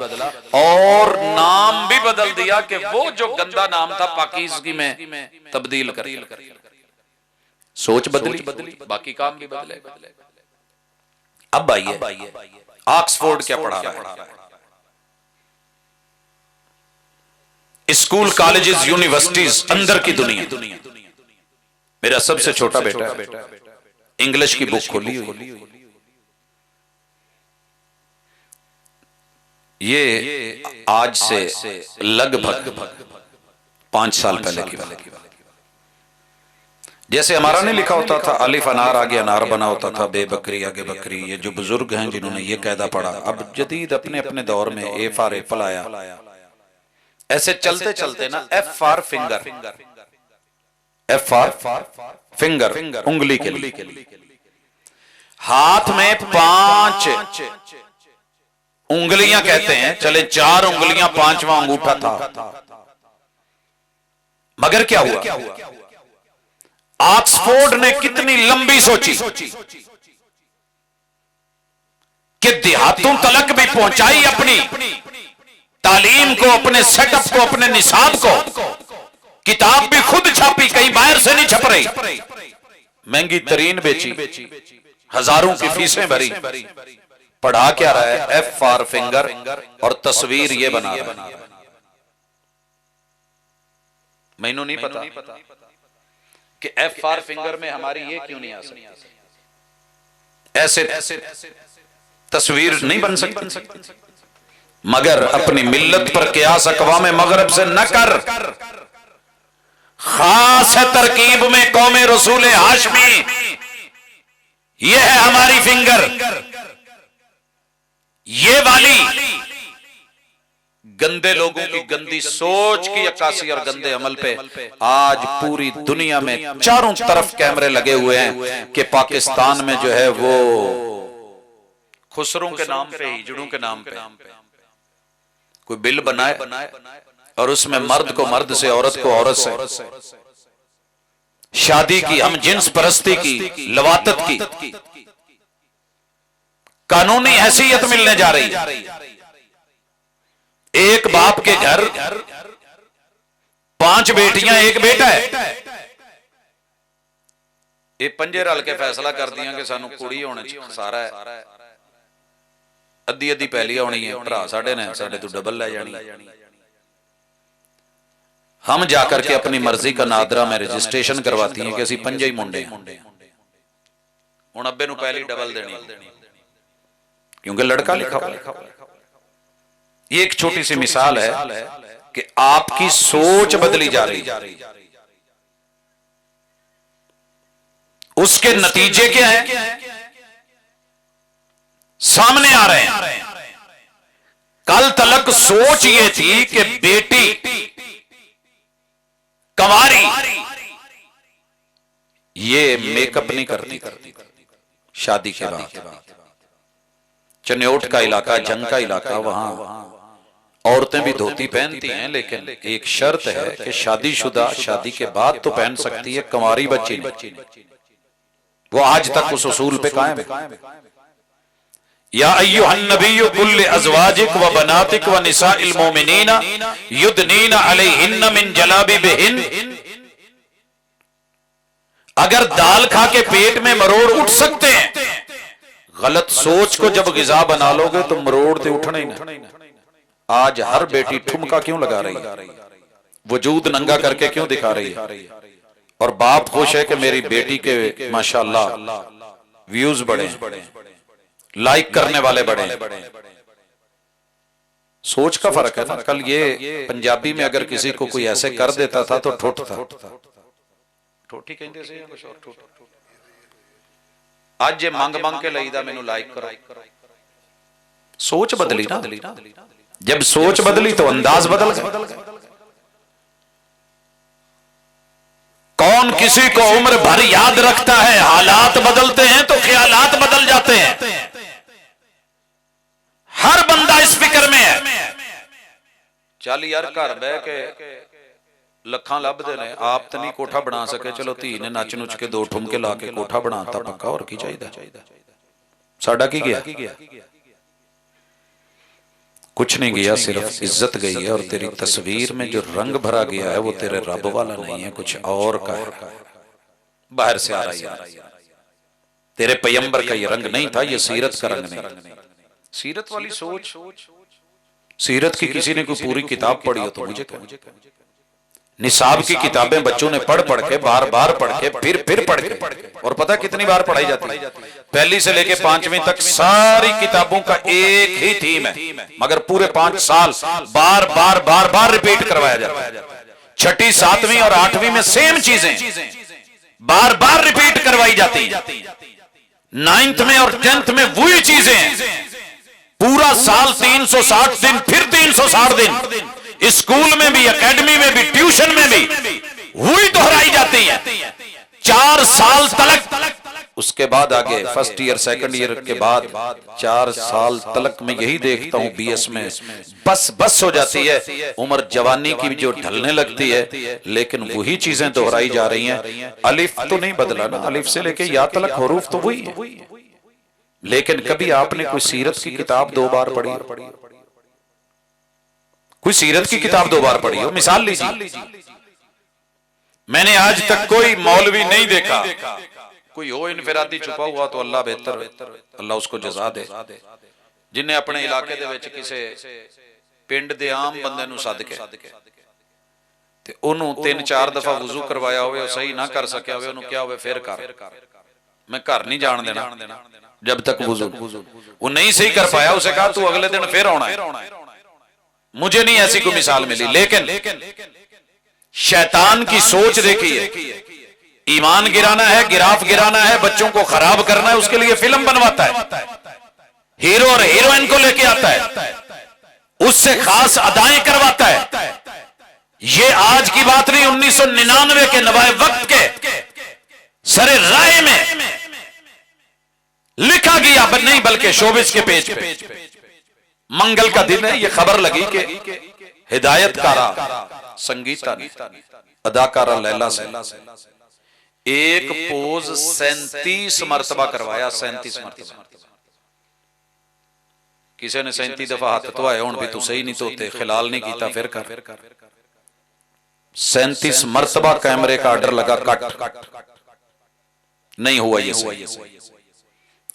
और नाम भी बदल दिया कि वो जो गंदा नाम था पाकीज़गी में तब्दील कर। सोच बदली, बाकी काम भी बदले। अब आइए, ऑक्सफोर्ड क्या पढ़ा रहा है? स्कूल, कॉलेजेस, यूनिवर्सिटीज, अंदर की दुनिया। मेरा सबसे छोटा बेटा है, इंग्लिश की बुक खोली हुई। ये आज से लगभग 5 साल पहले की बात। जैसे हमारा नहीं लिखा होता था अलिफ अनार आगे अनार बना होता था, बेबकरी आगे बकरी। ये जो बुजुर्ग हैं जिन्होंने ये कायदा पढ़ा, अब जदीद अपने अपने दौर में ए फॉर एप्पल आया। ऐसे चलते चलते ना F for finger, F for finger, उंगली के लिए। हाथ में 5 उंगलियां कहते हैं, चले 4 उंगलियां, 5वां अंगूठा था। मगर क्या हुआ? ऑक्सफोर्ड ने कितनी लंबी सोची कि देहातों तलक भी पहुंचाई अपनी तालीम को, अपने सेटअप को, अपने निसाब को। किताब भी खुद छापी, कहीं बाहर से नहीं छप रही, महंगी तरीन बेची, हजारों की फीसें भरी। पढ़ा क्या रहा है? एफ फॉर फिंगर, और तस्वीर ये बना रहा है। मैनू नहीं पता कि एफ फॉर फिंगर में हमारी ये क्यों नहीं आ सकती, ऐसे तस्वीर नहीं बन सकती। मगर अपनी मिल्लत पर कियास अक़वाम मगरब से न कर। खास है तरकीब में कौमे रसूल हाशमी, ये है हमारी फिंगर। ये वाली गंदे लोगों की गंदी सोच की अक्कासी और गंदे अमल पे आज पूरी दुनिया में चारों तरफ कैमरे लगे हुए हैं कि पाकिस्तान में जो है वो खुसरों के नाम पे, हिजड़ों के नाम पे कोई बिल बनाए और उसमें मर्द को मर्द से, औरत को औरत से शादी की, हम जिन्स परस्ती की, लवातत की कानूनी हैसियत मिलने जा रही है। एक बाप के घर 5 बेटियां, 1 बेटा है। ये पंजे रल के फैसला कर दिया कि सानू कुड़ी होने सारा है, अद्धी अद्धी पहली होनी है, भरा साडे ने साडे तो डबल ले जानी। हम जाकर के अपनी मर्जी का नादरा में रजिस्ट्रेशन करवाती हैं कि असी पंजे ही मुंडे हैं। हुण अब्बे नूं पहली डबल देनी क्योंकि लड़का लिखा हुआ। ये एक छोटी सी मिसाल है कि आपकी सोच बदली जा रही है। उसके नतीजे क्या हैं सामने आ रहे हैं। कल तलक सोच ये थी कि बेटी कंवारी ये मेकअप नहीं करती शादी के बाद। चन्योट का इलाका, जंग का इलाका, वहां औरतें भी धोती पहनती हैं, लेकिन एक शर्त है कि शादीशुदा शादी के बाद तो पहन सकती है, कंवारी बच्ची नहीं। वो आज तक उस उसूल पे कायम है। या अय्युहन नबिय्यु कुल्ल अज़वाजिक व बनातिक व निसाइल मोमिनीना युदनीना अलैहिन्ना मिन जलाबिबिहिन। अगर दाल खा के पेट में मरोड़ उठ सकते हैं, गलत सोच को जब गिजा बना लोगे तो मरोड़ ते उठना ही नहीं। आज हर बेटी ठुमका क्यों लगा रही है? वजूद नंगा करके क्यों दिखा रही है? और बाप खुश है कि मेरी बेटी के माशाल्लाह व्यूज बढ़े, लाइक करने वाले बढ़े। सोच का फर्क है ना। कल ये पंजाबी में अगर किसी को कोई ऐसे कर देता था तो ठुट था, ठोटी कहते से कुछ और ठुट। आज ये मंग मंग के लईदा मैनू लाइक करो। सोच बदली ना, जब सोच बदली तो अंदाज बदल गया। कौन किसी को उम्र भर याद रखता है? हालात बदलते हैं तो ख्यालात बदल जाते हैं। हर बंदा इस फिक्र में है, चल यार घर बह के लखा लभदे ने, आप तो नहीं कोठा बना सके, चलो धी ने नच नुच के 2 ठुमके ला के कोठा बनाता पक्का, और की चाहिए? साडा की गया? कुछ नहीं गया, सिर्फ इज्जत गई है। और तेरी तस्वीर में जो रंग भरा गया है वो तेरे रब वाला नहीं है, कुछ और का है, बाहर से आ रहा है। तेरे पैगंबर का ये रंग नहीं था, ये सीरत का रंग नहीं। सीरत वाली सोच, सीरत की किसी ने कोई पूरी किताब पढ़ी हो तो मुझे कह। निसाब की किताबें बच्चों ने पढ़ पढ़ के, बार बार पढ़ के, फिर पढ़ के, और पता कितनी बार पढ़ाई जाती है? पहली से लेके 5वीं तक सारी किताबों का एक ही थीम है, मगर पूरे 5 साल बार बार बार बार रिपीट करवाया जाता है। 6ठी 7वीं और 8वीं में सेम चीजें बार बार रिपीट करवाई जाती है। 9th में और 10th में वही चीजें पूरा साल 360 दिन, फिर 360 दिन, स्कूल में भी, एकेडमी में भी, ट्यूशन में भी वही दोहराई जाती है 4 साल तलक। उसके बाद आगे फर्स्ट ईयर सेकंड ईयर के बाद 4 साल तलक मैं यही देखता हूं BS में बस हो जाती है। उम्र जवानी की जो ढलने लगती है, लेकिन वही चीजें दोहराई जा रही हैं। अलिफ तो नहीं बदला ना, अलिफ से लेके या तलक हरूफ तो वही है। लेकिन कभी आपने कोई सीरत की किताब 2 बार पढ़ी? कोई सीरत की किताब 2 बार पढ़ी हो? मिसाल लीजिए, मैंने आज तक कोई मौलवी नहीं देखा, कोई हो इनफिरादी छुपा हुआ तो अल्लाह बेहतर, अल्लाह उसको जज़ा दे, जिन्हें अपने इलाके दे विच किसे पिंड दे आम बंदे नूं सद के ते ओनू 3-4 दफा वुजू करवाया होवे, सही ना कर सकिया होवे, ओनू क्या होवे फिर कर, मैं घर नहीं जान देना जब तक वुजू। वो नहीं सही कर पाया, उसे कहा तू अगले दिन फिर आना है। मुझे नहीं ऐसी कोई मिसाल मिली, लेकिन शैतान की सोच देखिए, ईमान गिराना है, गिराफ गिराना है, बच्चों को खराब करना है, उसके लिए फिल्म बनवाता है, हीरो और हीरोइन को लेके आता है, उससे खास अदाएं करवाता है। ये आज की बात नहीं, 1999 के नवाए वक्त के सरे राय में लिखा गया, नहीं बल्कि शोबिस के पेज पे। मंगल का दिन है, ये खबर लगी कि हिदायतकारा संगीता ने अदाकारा लैला से एक पोज 37 मरतबा करवाया। 37 मरतबा किसी ने 37 दफा हाथ धोए हुण भी तू सही नहीं धोते, खिलाल नहीं किया, फिर कर। 37 मरतबा कैमरे का ऑर्डर लगा, कट नहीं हुआ ये सही।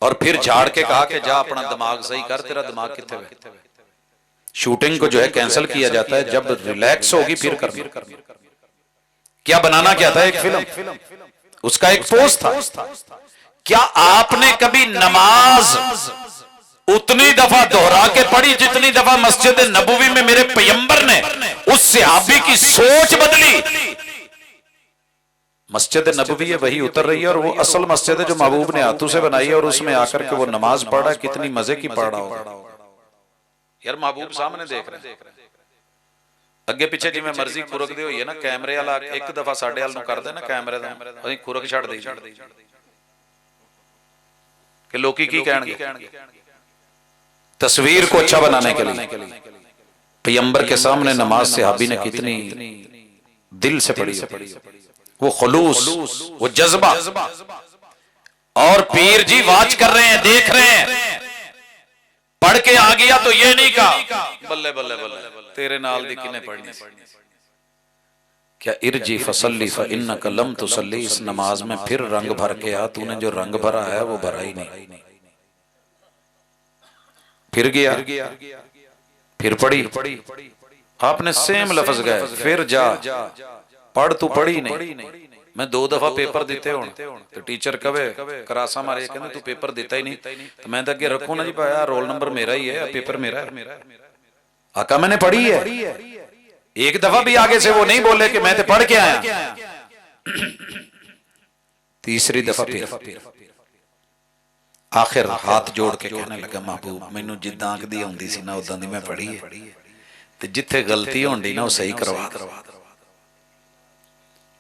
और फिर झाड़ के कहा कि जा अपना दिमाग सही कर, तेरा दिमाग किथे है। शूटिंग को जो है कैंसिल किया जाता है, जब रिलैक्स होगी फिर करना। क्या बनाना क्या था? एक फिल्म, उसका एक पोस्ट था। क्या आपने कभी नमाज उतनी दफा दोहरा के पढ़ी जितनी दफा मस्जिद नबवी में मेरे पैगंबर ने उस सहाबी की सोच बदली? मस्जिद नबवी है, वही उतर रही है, और वो असल मस्जिद है जो महबूब ने हाथों से बनाई है, और उसमें आकर के वो नमाज पढ़ रहा है। कितनी मजे की पढ़ रहा होगा यार, महबूब सामने देख रहे हैं, अगे पिछे जिवें मर्जी खुरकदे होइए ना, कैमरे वाला एक दफा साडे वाल नूं कर दे ना कैमरे दा, असीं खुरक छड़ देई कि लोकी की कहणगे। तस्वीर को अच्छा बनाने के लिए पैगंबर के सामने नमाज सहाबी ने कितनी दिल से पढ़ी, वो खुलूस, वो जज्बा। और पीर जी वाच कर रहे हैं, देख रहे हैं, पढ़ के आ गया तो ये नहीं कहा बल्ले बल्ले बल्ले तेरे नाल दी किने पढ़नी। क्या इरजी फसल्ली फइन्नका लम तुसल्ली, इस नमाज में फिर रंग भर के आ, तूने जो रंग भरा है वो भरा ही नहीं। फिर गया, फिर पढ़ी, आपने सेम लफ्ज गए, फिर जा पढ़, तू पढ़ी नहीं। मैं 2 दफा पेपर दिते हो तो टीचर कवे करासा मारे कहते तू पेपर दिता ही नहीं, तो मैं अगे रखू ना जी भाया रोल नंबर मेरा ही है, पेपर मेरा है। आका मैंने पढ़ी है, एक दफा भी आगे से वो नहीं बोले कि मैं तो पढ़ के आया। तीसरी दफा फिर आखिर हाथ जोड़ के कहने लगा महबूब मैनू जिद्दां आंकदी आउंदी सी ना उदां दी मैं पढ़ी है, ते जिथे गलती होंदी ना वो सही करवा।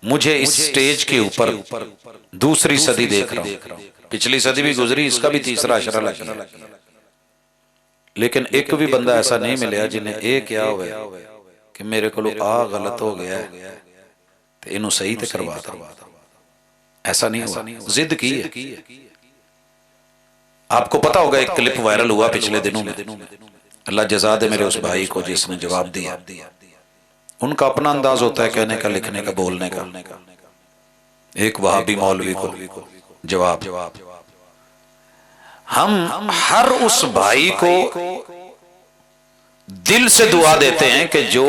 मुझे इस स्टेज के ऊपर दूसरी सदी देख रहा हूं, पिछली सदी भी गुजरी, इसका भी तीसरा अशरा लग गया, लेकिन एक भी बंदा ऐसा नहीं मिला जिन्हें ये क्या हुआ कि मेरे को आ गलत हो गया तो इनू सही तो करवा दो। ऐसा नहीं हुआ, जिद की है। आपको पता होगा एक क्लिप वायरल हुआ पिछले दिनों में, अल्लाह जज़ा दे मेरे उस भाई को जिसने जवाब दिया। उनका अपना अंदाज होता है कहने का, लिखने का, बोलने का। एक वहाबी मौलवी को जवाब, हम हर उस भाई को दिल से दुआ देते हैं कि जो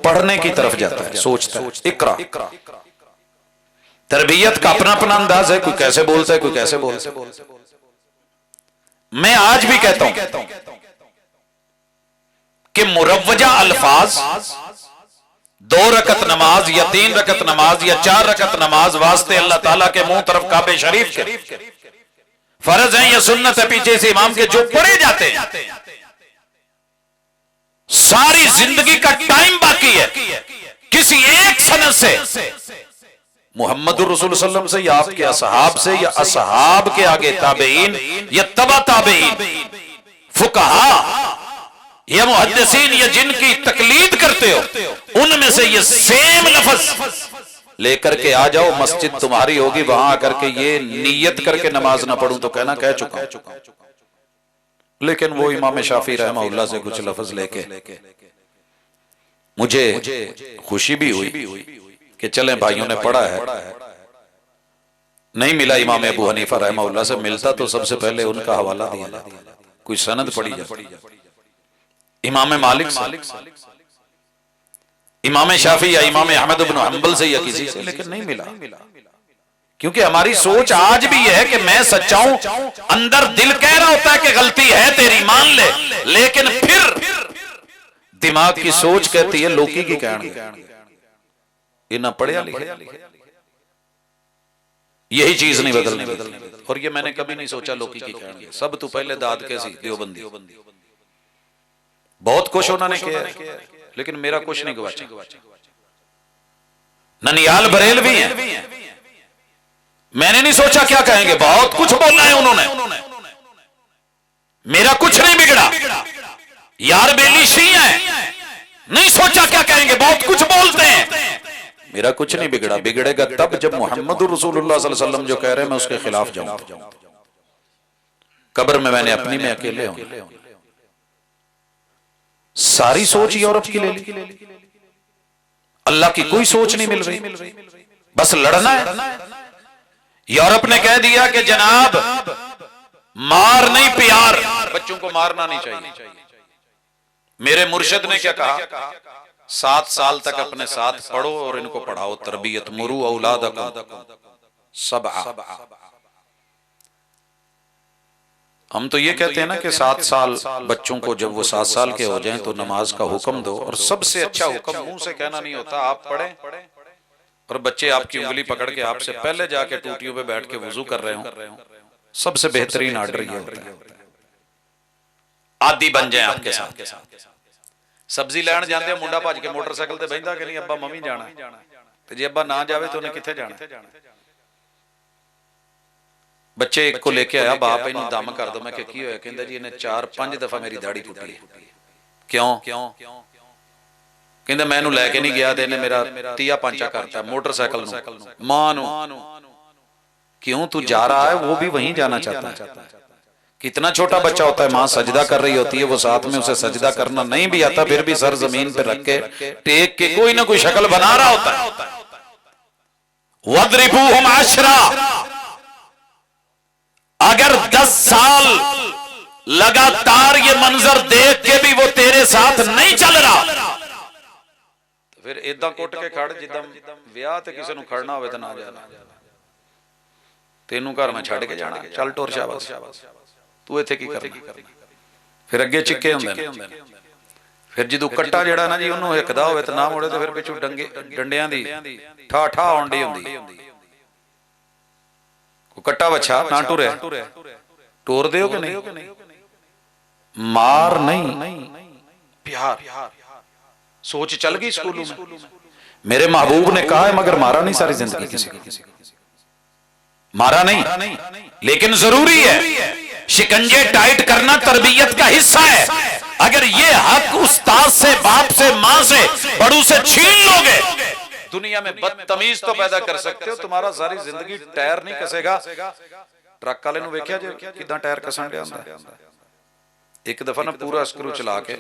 पढ़ने की तरफ जाता है, सोचता है इकरा। तरबियत का अपना अपना अंदाज है, कोई कैसे बोलता है, कोई कैसे बोलता है। मैं आज भी कहता हूं कि मुरव्वजा अल्फाज 2 रकत नमाज या 3 रकत नमाज या 4 रकत नमाज वास्ते अल्लाह ताला के मुंह तरफ काबे शरीफ के फर्ज है या सुन्नत है, पीछे से इमाम के जो पढ़े जाते हैं, सारी जिंदगी का टाइम बाकी है किसी एक सनद से मोहम्मद रसूल सल्लल्लाहु अलैहि वसल्लम से या आपके असहाब से या असहाब के आगे ताबईन या तबा ताबईन, फुकहा या मुहद्दिसीन या जिनकी तकलीद करते हो, उनमें से ये सेम लफ्ज लेकर के आ जाओ, मस्जिद तुम्हारी होगी, वहां आकर के ये नियत करके नमाज ना पढ़ूं तो कहना कह चुका हूं। लेकिन वो इमाम शाफी रहमहुल्लाह से कुछ लफ्ज लेके मुझे खुशी भी हुई कि चलें भाइयों ने पढ़ा है। नहीं मिला इमाम अबू हनीफा रहमहुल्लाह से, मिलता तो सबसे पहले उनका हवाला दिया जाता, कोई सनद पढ़ी जाती। इमाम मालिक से, इमाम शाफी या इमाम अहमद इब्न हंबल से या किसी से, लेकिन नहीं मिला। क्योंकि हमारी सोच आज भी है कि मैं सच्चा हूं, अंदर दिल कह रहा होता है कि गलती है तेरी, मान ले, लेकिन फिर दिमाग की सोच कहती है लोकी की कहना, ये ना पढ़िया लिखा, यही चीज नहीं बदलनी। और ये मैंने कभी नहीं सोचा लोकी की कहना, सब तो पहले दाद के सी देवबंदी, बहुत कुछ उन्होंने किया, लेकिन मेरा कुछ नहीं गवाचा। ननियाल बरेलवी हैं, मैंने नहीं सोचा क्या कहेंगे, बहुत कुछ बोलना है उन्होंने, मेरा कुछ नहीं बिगड़ा। यार बेली शी है, नहीं सोचा क्या कहेंगे, बहुत कुछ बोलते हैं, मेरा कुछ नहीं बिगड़ा। बिगड़ेगा तब जब मोहम्मद रसूलुल्लाह सल्लल्लाहु अलैहि वसल्लम जो कह रहे हैं मैं उसके खिलाफ जाऊं। कब्र में मैंने अपनी में अकेले हूं। सारी सोच यूरोप की ले ली, अल्लाह की कोई सोच नहीं मिल रही, बस लड़ना है। यूरोप ने कह दिया कि जनाब मार नहीं प्यार, बच्चों को मारना नहीं चाहिए। मेरे मुर्शिद ने क्या कहा, 7 साल तक अपने साथ पढ़ो और इनको पढ़ाओ, तरबियत मुरू औलादकुम सबआ। हम तो ये कहते हैं ना कि 7 साल बच्चों को, जब वो 7 साल के हो जाएं तो नमाज का हुक्म दो। और सबसे अच्छा हुक्म मुंह से कहना नहीं होता, आप पढ़ें और बच्चे आपकी उंगली पकड़ के आपसे पहले जाके टूटियों पे बैठ के वुजू कर रहे हो, सबसे बेहतरीन आर्डर ये होता है। आदि बन जाए आपके साथ। सब्जी लैण जाते हो, मुंडा भज के मोटरसाइकिल ते बहिंदा कि नहीं अब्बा मम्मी जाना, ते जे अब्बा ना जावे तो उन्हें किथे जाना। बच्चे एक को लेके आया, बाप इन्हें दम कर दो। मैं की होया, कहंदा जी इन्हें 4-5 दफा मेरी दाढ़ी पुट्टी है। क्यों? कहंदा मैं इन्हू लैके नहीं गया ते इन्हें मेरा 30 पांचा करता मोटरसाइकिल नूं मां नूं। क्यों? तू जा रहा है, वो भी वहीं जाना चाहता है। कितना छोटा बच्चा होता है, मां सजदा कर रही होती है, वो साथ में उसे सजदा करना नहीं भी आता, फिर भी सर जमीन पे रख के टेक के कोई ना कोई शक्ल बना रहा होता है। वद्रिबूहुम 10, अगर 10 साल लगातार ये मंजर देख के भी वो तेरे साथ नहीं चल रहा, फिर इदा कुट के खड़ जिदा विआह ते किसी नूं खड़ना होवे ते ना जाना, तेनू घर मैं छड्ड के जाना, चल टुर शाबाश, तू इत्थे की करना। फिर अगे चिक्के हुंदे ने, फिर जदों कट्टा जिहड़ा ना जी उहनूं हिकदा होवे ते ना मुड़े ते फिर पिछों डंडियां दी ठा ठा आउंदी हुंदी, कोई कट्टा बच्छा ना टुरे, टोर दे हो कि नहीं, मार नहीं प्यार। सोच चल गई स्कूलों में। मेरे महबूब ने कहा है मगर मारा नहीं सारी जिंदगी किसी को, मारा नहीं, लेकिन जरूरी है शिकंजे टाइट करना तरबियत का हिस्सा है। अगर ये हक उस्ताद से, बाप से, मां से, बड़ू से छीन लोगे, दुनिया में बदतमीज तो पैदा कर सकते हो, तुम्हारा सारी जिंदगी टायर नहीं कसेगा। ट्रक वाले नूं वेख्या जे किदां टायर कसन दिया हुंदा। एक दफा ना पूरा स्क्रू चला के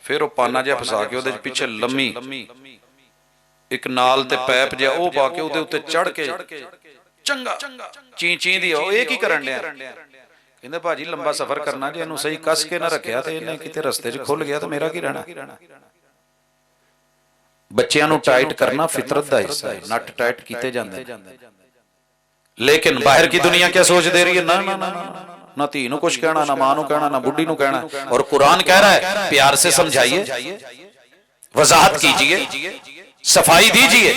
फिर वो पाना जिहा फसा के उहदे पिछे लम्मी एक नाल ते पैप जिहा ओह पा के उहदे उत्ते चढ़ के चंगा ची ची दी ओह की करन दिया। कहंदे भाजी लंबा सफर करना जे इहनूं सही कस के ना रखिया ते इहने किते रस्ते च खुल गया तो मेरा की रहना। बच्चियां नूं टाइट करना फितरत दा हिस्सा है, नट टाइट कीते जांदे, लेकिन बाहर की दुनिया क्या सोच दे रही है, ना ना ना ना धी नूं कुछ कहना, ना मां नूं कहना, ना बुढ़ी नूं कहना। और कुरान कह रहा है प्यार से समझाइए, वजाहत कीजिए, सफाई दीजिए।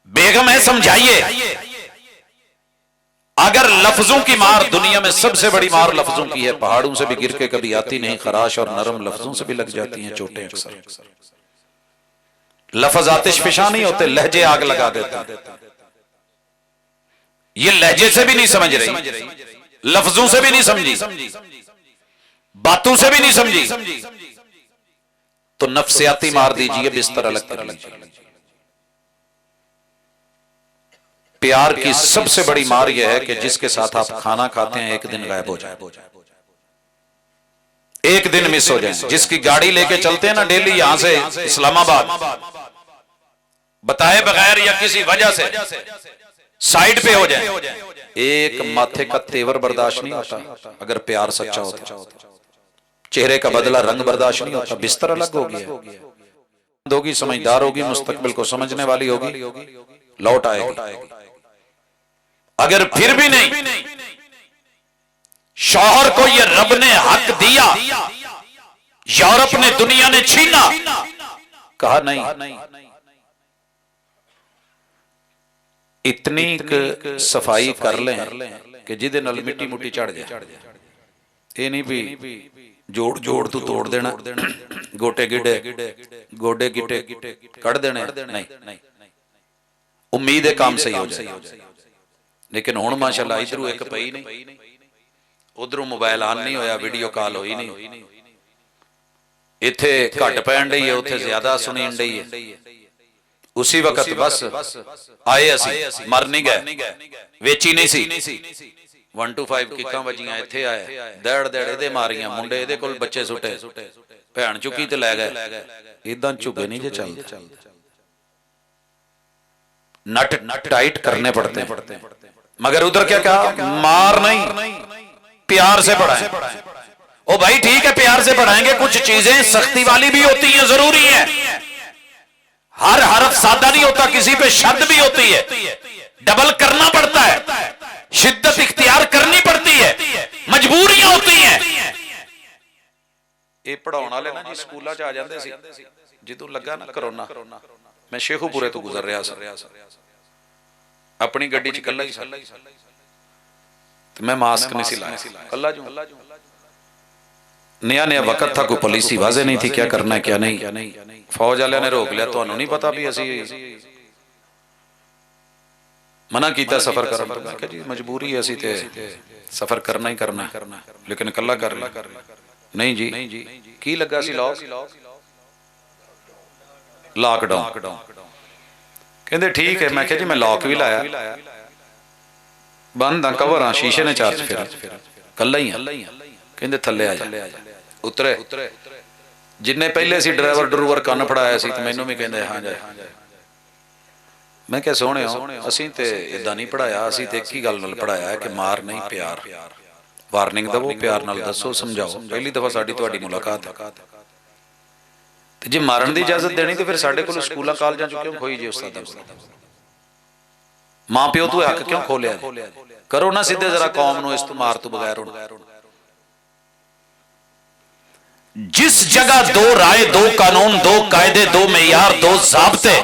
बेगम है समझाइए। अगर लफ्जों की मार, दुनिया में सबसे बड़ी मार लफ्जों की है, पहाड़ों से भी गिर के कभी आती नहीं, खराश और नरम लफ्जों से भी लग जाती हैं चोटें अक्सर। लफ्ज आतिश फिशा नहीं होते, लहजे आग लगा देते हैं। ये लहजे से भी नहीं समझ रही, लफ्जों से भी नहीं समझी, बातों से भी नहीं समझी, तो नफ्सियाती मार दीजिए, बिस्तर अलग कर लीजिए। प्यार की सबसे बड़ी मार यह है कि जिसके साथ आप खाना खाते हैं एक दिन गायब हो जाए, एक दिन मिस हो जाए। जिसकी गाड़ी लेके चलते हैं ना डेली यहां से इस्लामाबाद, बताए बगैर या किसी वजह से साइड पे हो जाए, एक माथे का तेवर बर्दाश्त नहीं होता। अगर प्यार सच्चा होता, चेहरे का बदला रंग बर्दाश्त नहीं होता। बिस्तर अलग हो गया, होगी, समझदार होगी, मुस्तकबिल को समझने वाली होगी, लौट आएगी। अगर फिर भी नहीं, शौहर को ये रब ने हक दिया, यूरोप ने, दुनिया ने छीना, कहा नहीं, इतनी सफाई कर लें कि जिदे नाल मिट्टी मुट्टी चढ़ जाए। ये नहीं भी जोड़ जोड़ तू तोड़ देना, गोटे गिडे गोडे गिटे कड़ देने, नहीं, उम्मीद है काम सही हो जाए। लेकिन हुण माशाअल्लाह इधरों एक पई नहीं, उधरों मोबाइल ऑन नहीं होया, वीडियो कॉल होई नहीं, इत्थे घट पैण दी है, उत्थे ज्यादा सुनीन दी है। उसी वक्त बस आए असी, मर नहीं गए, वेची नहीं सी, 1 to 5 किकां वजियां, इत्थे आए, दड़ दड़ इहदे मारियां, मुंडे इहदे कोल बच्चे सुटे, भैन चुकी ते लै गए। इदां झुगे नहीं जे चलदे, नट टाइट करने पड़ते हैं। मगर उधर क्या कहा, मार नहीं, प्यार से पढ़ाएं। ओ भाई ठीक है, प्यार से पढ़ाएंगे, कुछ चीजें सख्ती वाली भी होती हैं, जरूरी है। हर हरफ सादा नहीं होता, किसी पे शद्द भी होती है, डबल करना पड़ता है, शिद्दत इख्तियार करनी पड़ती है, मजबूरियां होती हैं। ये पढ़ाने वाले ना जी स्कूलों च आ जाते सी, जदों लगा ना कोरोना, मैं शेखूपुरे तो गुजर रहा था, अपनी गड्डी च कल्ला ही सा, मैं मास्क नहीं सी लाया, कल्ला जो नया नया वक्त था, कोई पॉलिसी वाजे नहीं थी, क्या करना है क्या नहीं। फौज वाले ने रोक लिया, तुहानू नहीं पता भी असी मना किया सफर करन तो। मैं कहा जी मजबूरी है, असी ते सफर करना ही करना, लेकिन कल्ला कर लिया। नहीं जी, की लगा सी लॉकडाउन। कहते ठीक है, मैं कहा जी मैं लॉक भी लाया, बंद कवर हाँ, शीशे ने चार्ज फिर कल्ला ही हाँ। कहते थले आ जा, उतरे, जिन्ने पहले सी ड्राइवर ड्रूवर कन्न फड़ाया सी, मैनू भी कहते हाँ जाए। मैं क्या सोने असीं ते इदां नहीं पढ़ाया, असीं ते एक ही गल नाल पढ़ाया है कि मार नहीं प्यार, वार्निंग दवो, प्यार नाल दसो, समझाओ। पहली दफा साडी तुहाडी मुलाकात है, जे मारन की इजाजत देनी तो फिर साडे कोल स्कूलों कॉलेजों क्यों खोई जी उस्ताद? मां प्यो तू हक क्यों खोलिया? करो ना सीधे जरा कौम नूं इस तो मार तो बगैर। जिस जगह दो राय, दो कानून, दो कायदे, दो मेयार, दो ज़ाब्ते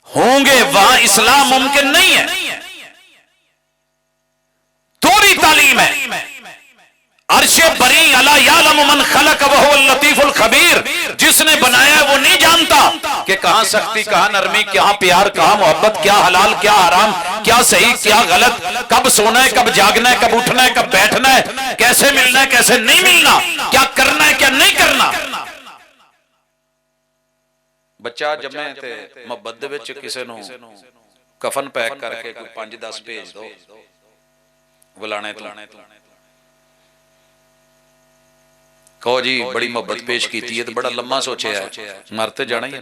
होंगे वहां इस्लाम मुमकिन नहीं है। थोड़ी तालीम है। अर्शे बरी अला यालम मन खलक वहुवल लतीफुल खबीर, जिसने बनाया वो नहीं जानता कि कहां सख्ती, कहां नरमी, कहां प्यार, कहां मोहब्बत, क्या हलाल, क्या हराम, क्या सही, क्या गलत, कब सोना है, कब जागना है, कब उठना है, कब बैठना है, कैसे मिलना है, कैसे नहीं मिलना, क्या करना है, क्या नहीं करना। बच्चा जमे ते मोहब्बत दे विच किसे नूं कफन पैक करके कोई 5-10 भेज दो बुलाने तो, कहो जी बड़ी मोहब्बत पेश की है तो बड़ा लम्मा सोचे है, मरते जाना ही है,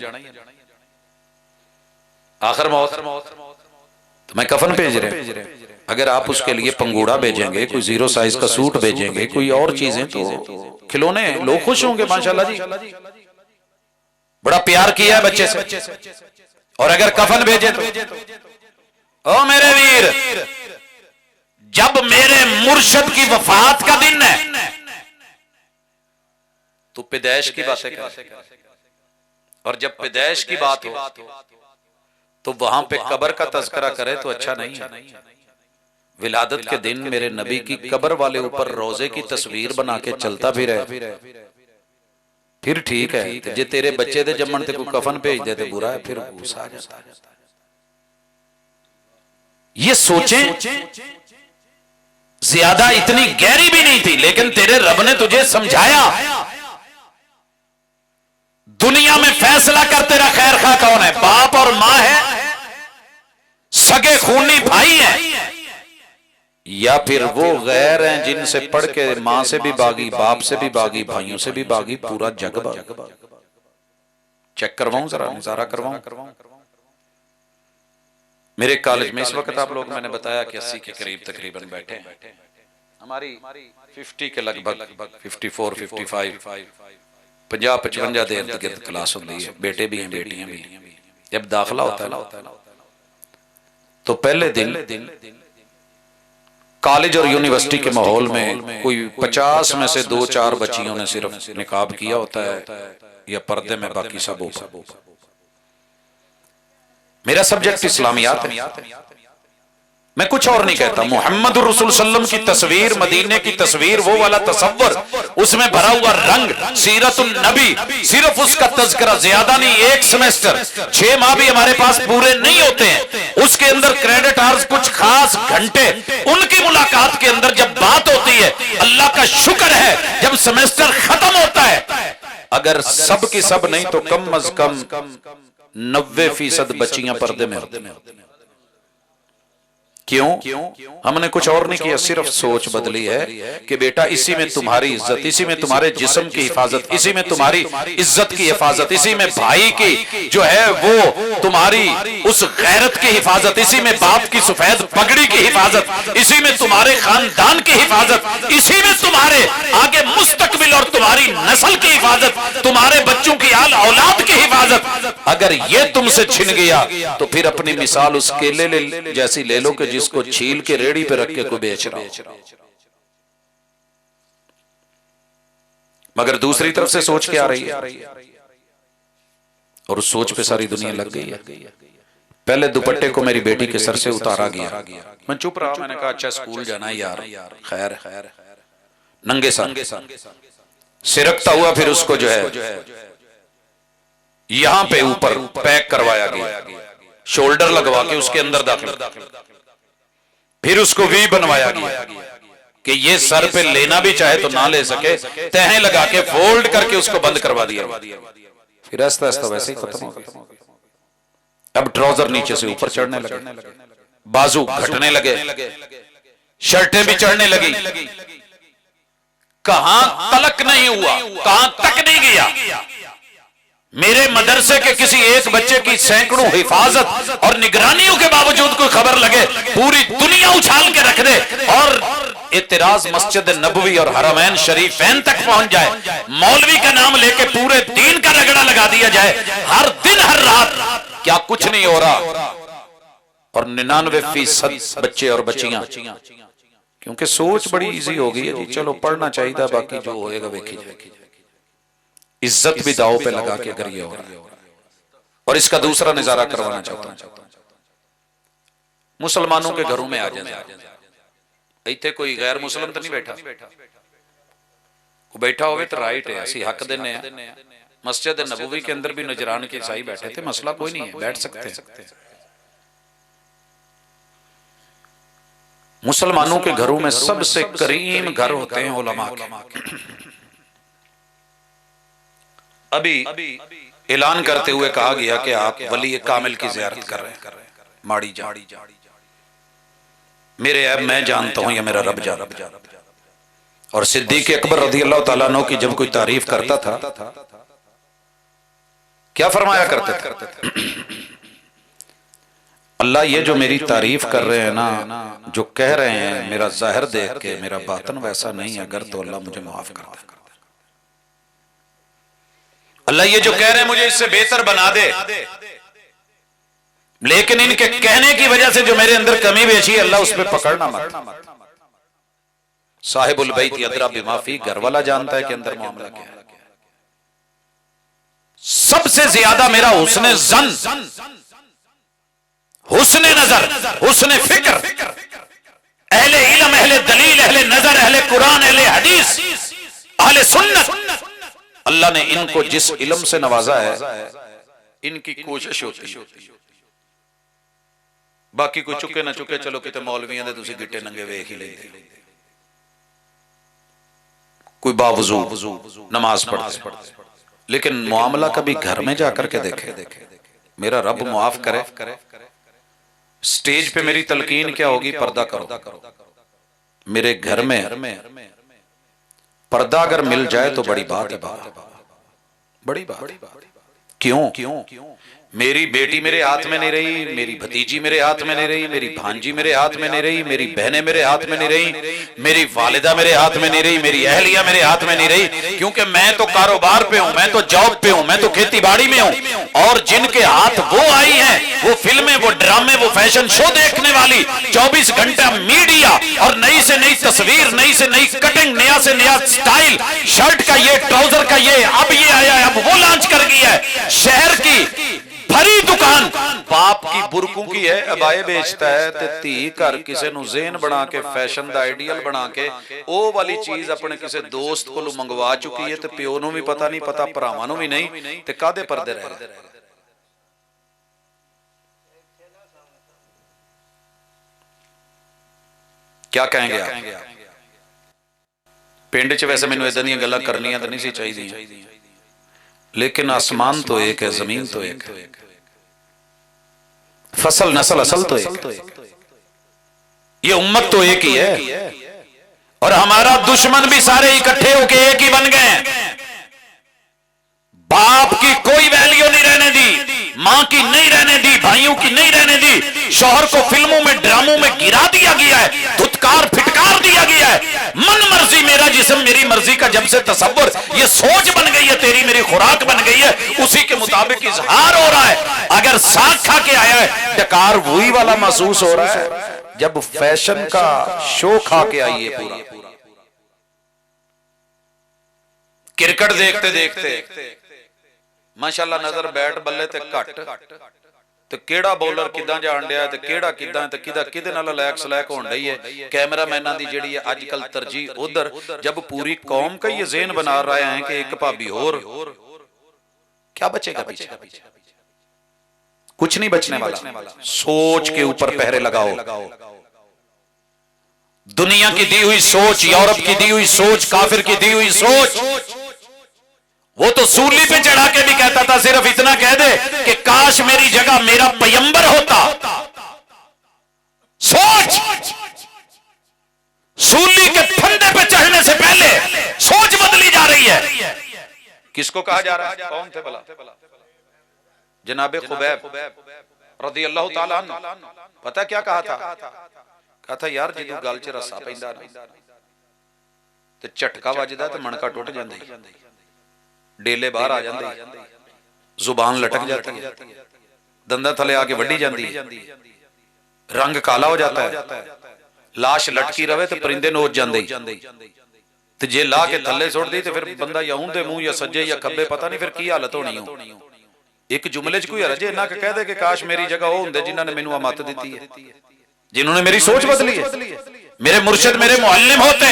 आखिर मौत, तो मैं कफन भेज रहे। अगर आप उसके लिए पंगूड़ा भेजेंगे, कोई 0 साइज का सूट भेजेंगे, कोई और चीजें, तो खिलौने, लोग खुश होंगे माशाल्लाह जी, बड़ा प्यार किया है बच्चे से। और अगर कफन भेजे तो ओ मेरे वीर, जब मेरे मुर्शिद की वफात का दिन है तो पैदाइश की बातें कर, और जब पैदाइश की बात हो तो वहां पे कब्र का तज़किरा करे तो अच्छा नहीं है। विलादत के दिन मेरे नबी की कब्र वाले ऊपर रोजे की तस्वीर बना के चलता भी रहे फिर ठीक है। जे तेरे बच्चे दे जम्मन ते कोई कफन भेज दे तो बुरा है, फिर गुस्सा आ जाता है। ये सोचें ज्यादा इतनी गहरी भी नहीं थी, लेकिन तेरे रब ने तुझे समझाया। दुनिया में फैसला कर तेरा खैर खा कौन है, बाप और मां है, सगे खूनी भाई है, या फिर वो गैर हैं जिनसे पढ़ के मां से भी बागी, बाप से भी बागी, भाइयों से भी बागी, पूरा जग बागी। चेक करवाऊं, जरा नजारा करवाऊं। मेरे कॉलेज में इस वक्त आप लोग, मैंने बताया कि 80 के करीब तकरीबन बैठे हैं। हमारी 50 के लगभग 54, 55, 50-55 देर तक क्लास होती है, बेटे भी हैं बेटियां भी हैं। जब दाखिला होता है ना तो पहले दिन कॉलेज और यूनिवर्सिटी के माहौल में कोई 50 में से 2-4 बच्चियों ने सिर्फ निकाब किया होता है या पर्दे में, बाकी सब ऊपर। मेरा सब्जेक्ट इस्लामियात है, मैं कुछ और नहीं कहता। मोहम्मद रसूल सल्लम की तस्वीर, मदीने की तस्वीर, वो वाला तसव्वुर, उसमें भरा हुआ रंग, सीरतुन नबी, सिर्फ उसका तज़किरा, ज्यादा नहीं। 1 सेमेस्टर 6 माह भी हमारे पास पूरे नहीं होते हैं, उसके अंदर क्रेडिट आवर्स, कुछ खास घंटे, उनकी मुलाकात के अंदर जब बात होती है, अल्लाह का शुक्र है जब सेमेस्टर खत्म होता है, अगर सब की सब नहीं तो कम अज कम 90% बच्चियां पर्दे में होती हैं। क्यों? हमने कुछ और नहीं किया, सिर्फ सोच बदली है कि बेटा इसी में तुम्हारी इज्जत, इसी में तुम्हारे जिस्म की हिफाजत, इसी में तुम्हारी इज्जत की हिफाजत, इसी में भाई की जो है वो तुम्हारी उस गैरत की हिफाजत, इसी में बाप की सफेद पगड़ी की हिफाजत, इसी में तुम्हारे खानदान की हिफाजत, इसी में तुम्हारे आगे मुस्तकबिल और तुम्हारी नस्ल की हिफाजत, तुम्हारे बच्चों की आल औलाद की हिफाजत। अगर ये तुमसे छिन गया तो फिर अपनी मिसाल उस केले जैसी ले लो कि जिसको छील के रेड़ी पे रख के को बेच रहा हो। मगर दूसरी तरफ से सोच के आ रही है और उस सोच पे सारी दुनिया लग गई है। पहले दुपट्टे को मेरी बेटी के सर से उतारा गया, मैं चुप रहा, मैंने कहा अच्छा स्कूल जाना है यार, खैर नंगे सर सिरकता हुआ, फिर उसको जो है यहां पे ऊपर पैक करवाया गया, शोल्डर लगवा के उसके अंदर दाखिल, फिर उसको वी बनवाया गया कि ये सर पे लेना भी चाहे तो ना ले सके, तहें लगा के फोल्ड करके उसको बंद करवा दिया। फिर आस्ता आस्ता वैसे ही खत्म हो गया। अब ट्राउजर नीचे से ऊपर चढ़ने लगे, बाजू घटने लगे, शर्टें भी चढ़ने लगी। कहां तलक नहीं हुआ, कहां तक नहीं गया। मेरे मदरसे के किसी एक बच्चे की सैकड़ों हिफाजत और निगरानियों के बावजूद कोई खबर लगे, पूरी दुनिया उछाल के रख दे और एतराज मस्जिद नबवी और हरमैन शरीफैन तक पहुंच जाए, मौलवी का नाम लेके पूरे दीन का रगड़ा लगा दिया जाए, हर दिन हर रात क्या कुछ नहीं हो रहा, और 99% बच्चे और बच्चियां, क्योंकि सोच बड़ी इजी हो गई है जी, चलो पढ़ना चाहिए, बाकी जो होएगा देखी जाएगी। इज्जत भी दाव पे लगा के अगर ये हो रहा है। और इसका दूसरा नजारा करवाना चाहता हूं, मुसलमानों के घरों में आ जाए, इतने कोई गैर मुसलमान तो नहीं बैठा, वो बैठा होवे तो राइट है, असि हक देने हैं। मस्जिद नबवी के अंदर भी नजरान के ईसाई बैठे थे, मसला कोई नहीं है, बैठ सकते हैं। मुसलमानों के घरों में सबसे करीम घर होते हैं उलमा के। अभी ऐलान करते हुए कहा गया कि आप वली कामिल की ज़ियारत कर रहे हैं, माड़ी जा मेरे ऐब मैं जानता हूं या मेरा रब जानता। और सिद्दीक अकबर रज़ी अल्लाह तआला अन्हु की जब कोई तारीफ करता था, क्या फरमाया करते थे? अल्लाह, ये जो मेरी तारीफ कर रहे हैं ना, जो कह रहे हैं मेरा ज़ाहिर देख के मेरा बातन वैसा नहीं है, अगर तो अल्लाह मुझे माफ कर दे। अल्लाह, ये जो कह रहे हैं मुझे इससे बेहतर बना दे, लेकिन इनके कहने की वजह से जो मेरे अंदर कमी बेची है, अल्लाह उस पर पकड़ना मत। साहिबुल बैत यदरा बिमा फी, घर वाला जानता है कि अंदर मामला क्या है। सबसे ज्यादा मेरा हुस्ने ज़न, हुस्ने नजर, हुस्ने फिक्र, अहले इल्म, अहले दलील, अहले नजर, अहले कुरान, अहले हदीस, अहले सुन्नत, अल्लाह ने इनको जिस इल्म से नवाजा है, इनकी कोशिश होती है, बाकी कोई चुके ना चुके, चलो किते मौलवियां दे तुसी गिट्टे नंगे वेख ही लेते, कोई बावजूद नमाज पढ़ते, लेकिन मामला कभी घर में जाकर के देखे, मेरा रब मुआफ करे। स्टेज पे मेरी तलकीन क्या होगी? पर्दा करो। मेरे घर में पर्दा अगर मिल जाए तो बड़ी बात है, बड़ी बात। क्यों? मेरी बेटी मेरे हाथ में नहीं रही, मेरी भतीजी मेरे हाथ में नहीं रही, मेरी भांजी मेरे हाथ में नहीं रही, मेरी बहनें मेरे हाथ में नहीं रही, मेरी वालिदा मेरे हाथ में नहीं रही, मेरी अहलिया मेरे हाथ में नहीं रही, क्योंकि मैं तो कारोबार पे हूं, मैं तो जॉब पे हूं, मैं तो खेती बाड़ी में हूं। और जिनके हाथ वो आई हैं, वो फिल्में, वो ड्रामे, वो फैशन शो देखने वाली 24 घंटा मीडिया, और नई से नई तस्वीर, नई से नई कटिंग, नया से नया स्टाइल, शर्ट का ये, ट्राउजर का ये, अब ये आया है, अब वो लॉन्च कर गया है। शहर की भरी दुकान बाप की बुरकू की है, अबाए बेचता है, ते धी घर किसे नु ज़ेन बना के, फैशन दा आइडियल बना के, ओ वाली चीज अपने किसे दोस्त को मंगवा चुकी है, ते प्यो नु भी पता नहीं, पता भरावां नु भी नहीं, ते कादे परदे रह। क्या कहेंगे आप? पिंड च वैसे मैनू इदां दी गल्लां करनियां तां नहीं सी चाहिए, लेकिन आसमान तो एक है, जमीन तो एक है, फसल नस्ल असल तो एक, ये उम्मत तो एक ही है, और हमारा दुश्मन भी सारे इकट्ठे होके एक ही बन गए। बाप की कोई वैल्यू नहीं रहने दी, मां की नहीं रहने दी, भाइयों की नहीं रहने दी, शौहर को फिल्मों में, ड्रामों में गिरा दिया गया है, धुतकार फिटकार दिया गया है। मन मर्जी मेरा जिस्म मेरी मर्जी का जब से तसव्वुर, ये सोच बन गई है, तेरी मेरी खुराक बन गई है, उसी के मुताबिक इजहार हो रहा है। अगर साग खा के आया है, डकार वही वाला महसूस हो रहा है जब फैशन का शो खा के आई है। पूरा क्रिकेट देखते देखते माशाअल्लाह नजर बैट बल्ले ते घट, ते केड़ा बॉलर किदां जान दिया, ते केड़ा किदां, ते किदा किदे नाल लैक सलैक होण रही है। कैमरामैनां दी जिहड़ी है अजकल तरजीह उधर, जब पूरी कौम का ये ज़हन बना रहे हैं कि एक भाभी और, क्या बचेगा पीछे? कुछ नहीं बचने वाला। सोच के ऊपर पहरे लगाओ। दुनिया की दी हुई सोच, यूरोप की दी हुई सोच, काफिर की दी हुई सोच, वो तो सूली पे चढ़ा के भी कहता था, सिर्फ इतना कह दे कि काश मेरी जगह मेरा पैगंबर होता। सोच, सूली के फंदे पे चढ़ने से पहले सोच बदली जा रही है। किसको कहा जा रहा है? कौन थे भला? जनाबे खुबैब रज़ी अल्लाह ताला अन्हु। पता क्या कहा था? कहा था यार जो गल च रस्सा पैंदा ना ते झटका वजदा ते मणका टुट जांदी, डेले बाहर आ जांदे, जुबान लटक जाती है, दंदा थले आके वड्डी जाती है, रंग काला हो जाता है, लाश लटकी रहे तो परिंदे नोच जाते, ते जे ला के थले सुट दी तो फिर बंदा या ऊंधे मुंह या सज्जे या खब्बे पता नहीं फिर की हालत होनी हो। एक जुमले च कोई हरज इन्ना कह दे कि काश मेरी जगह वो होंदे जिन्होंने मैनू मत दी है, जिन्होंने मेरी सोच बदली है, मेरे मुर्शिद मेरे मुअल्लिम होते,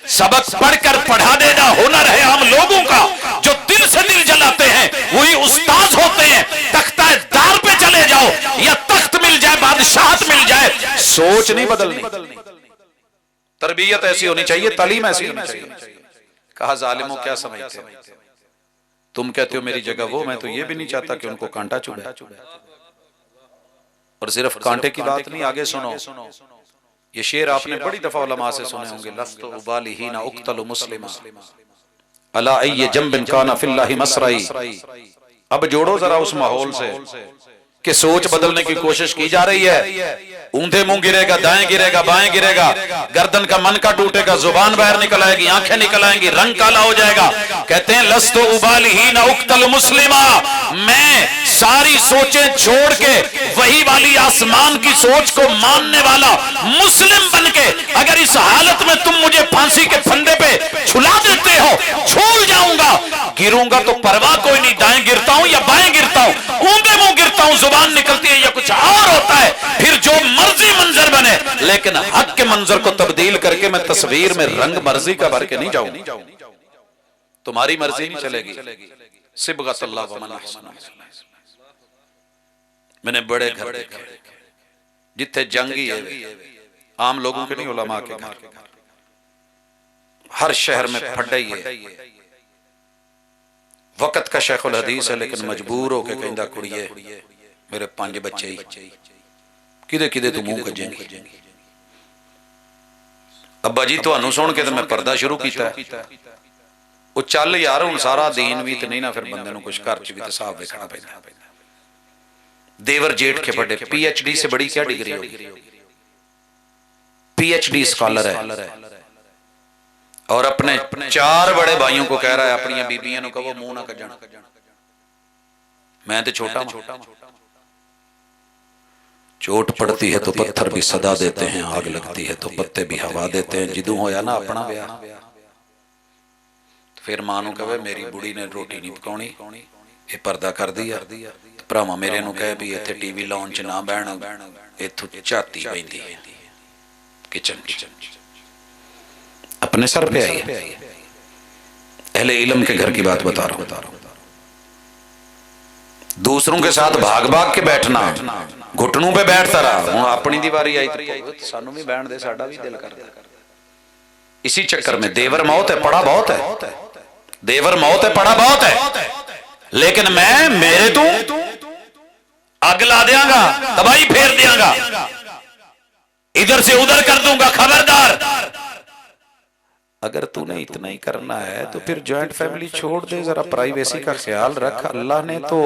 सबक पढ़कर पढ़ा देना हुनर है हम लोगों का, जो दिल से दिल जलाते हैं वही उस्ताद होते हैं। तख्ता दार पे चले जाओ या तख्त मिल जाए, बादशाहत मिल जाए, सोच नहीं बदलनी, तरबियत ऐसी होनी चाहिए, तालीम ऐसी होनी चाहिए। कहा जालिमों क्या समझते हो, तुम कहते हो मेरी जगह वो, मैं तो ये भी नहीं चाहता कि उनको कांटा चुभे। और सिर्फ कांटे की बात नहीं, आगे सुनो, ये शेर आपने बड़ी दफा उलमा से सुने होंगे, लस्तु उबाली हीना उक्तलु मुस्लिमा अला अय्य जंबिन काना फिल्लाहि मसराई। अब जोड़ो जरा उस माहौल से कि सोच बदलने की कोशिश की जा रही है, ऊंधे मुंह गिरेगा, दाएं गिरेगा, बाएं गिरेगा, गर्दन का मन का टूटेगा, जुबान बाहर निकल आएगी, आंखें निकल आएंगी, रंग काला हो जाएगा। कहते हैं लस्तु उबाली हीना उक्तल मुस्लिमा, मैं सारी सोचें छोड़ के वही वाली आसमान की सोच को मानने वाला मुस्लिम बन के अगर इस हालत में तुम मुझे फांसी के फंदे पे छुला देते हो, झूल जाऊंगा, गिरूंगा तो परवाह कोई नहीं, दाएं गिरता हूं या बाएं गिरता हूं, ऊंधे मुंह गिरता हूं, जुबान निकलती है या कुछ और होता है, फिर जो मर्जी मंजर बने, लेकिन हक के मंजर को तब्दील करके मैं तस्वीर में रंग मर्जी का भर के नहीं जाऊं। तुम्हारी मर्जी नहीं चलेगी। सिबगतल्लाह व मन अहसन। मैंने बड़े घर देखे जिथे जंगी है, आम लोगों के नहीं, उलमा के घर, हर शहर में फड्डा ही है, वक्त का शेखुल हदीस है, लेकिन मजबूर होके कहंदा कुड़िए मेरे 5 बच्चे ही किदे किदे तू मुंह कजेंगी। अब्बा जी तुहानू सुन के तो मैं पर्दा शुरू किया, वो चल यार हुण सारा दीन भी तो नहीं ना, फिर बंदे नू कुछ घर च भी तो हिसाब देखना पैंदा। देवर जेठ के बड़े PhD से बड़ी क्या डिग्री होगी, PhD स्कॉलर है, और अपने 4 बड़े भाइयों को कह रहा है अपनी बीबियां नू कहो मुंह ना कजण, मैं तो छोटा हूं। चोट पड़ती है तो पत्थर भी सदा देते हैं, आग लगती है तो पत्ते भी हवा देते हैं। जिदू होया ना अपना ब्याह, फिर मां नू कहे मेरी बुढ़ी ने रोटी नहीं पकाउणी, ये पर्दा कर दिया, भरावां मेरे नू कहे भी इत्थे टीवी लाउण च ना बहण, इत्थों झाती पैंदी है किचन अपने सर पे आई है। अहले इल्म के घर की बात बता रहा हूं। दूसरों के साथ भाग भाग के बैठना, घुटनों पे बैठता रहा, हूं अपनी दीवारी आई तो सानू भी बैठ दे, साडा भी दिल करदा। इसी चक्कर में देवर मौत है, पढ़ा बहुत है, देवर मौत है, पढ़ा बहुत है, लेकिन मैं मेरे तू अग ला देंगा, तबाही फेर देंगा, इधर से उधर कर दूंगा, खबरदार। अगर तूने इतना ही करना है तो फिर जॉइंट फैमिली छोड़ दे, जरा प्राइवेसी का ख्याल रख। अल्लाह ने तो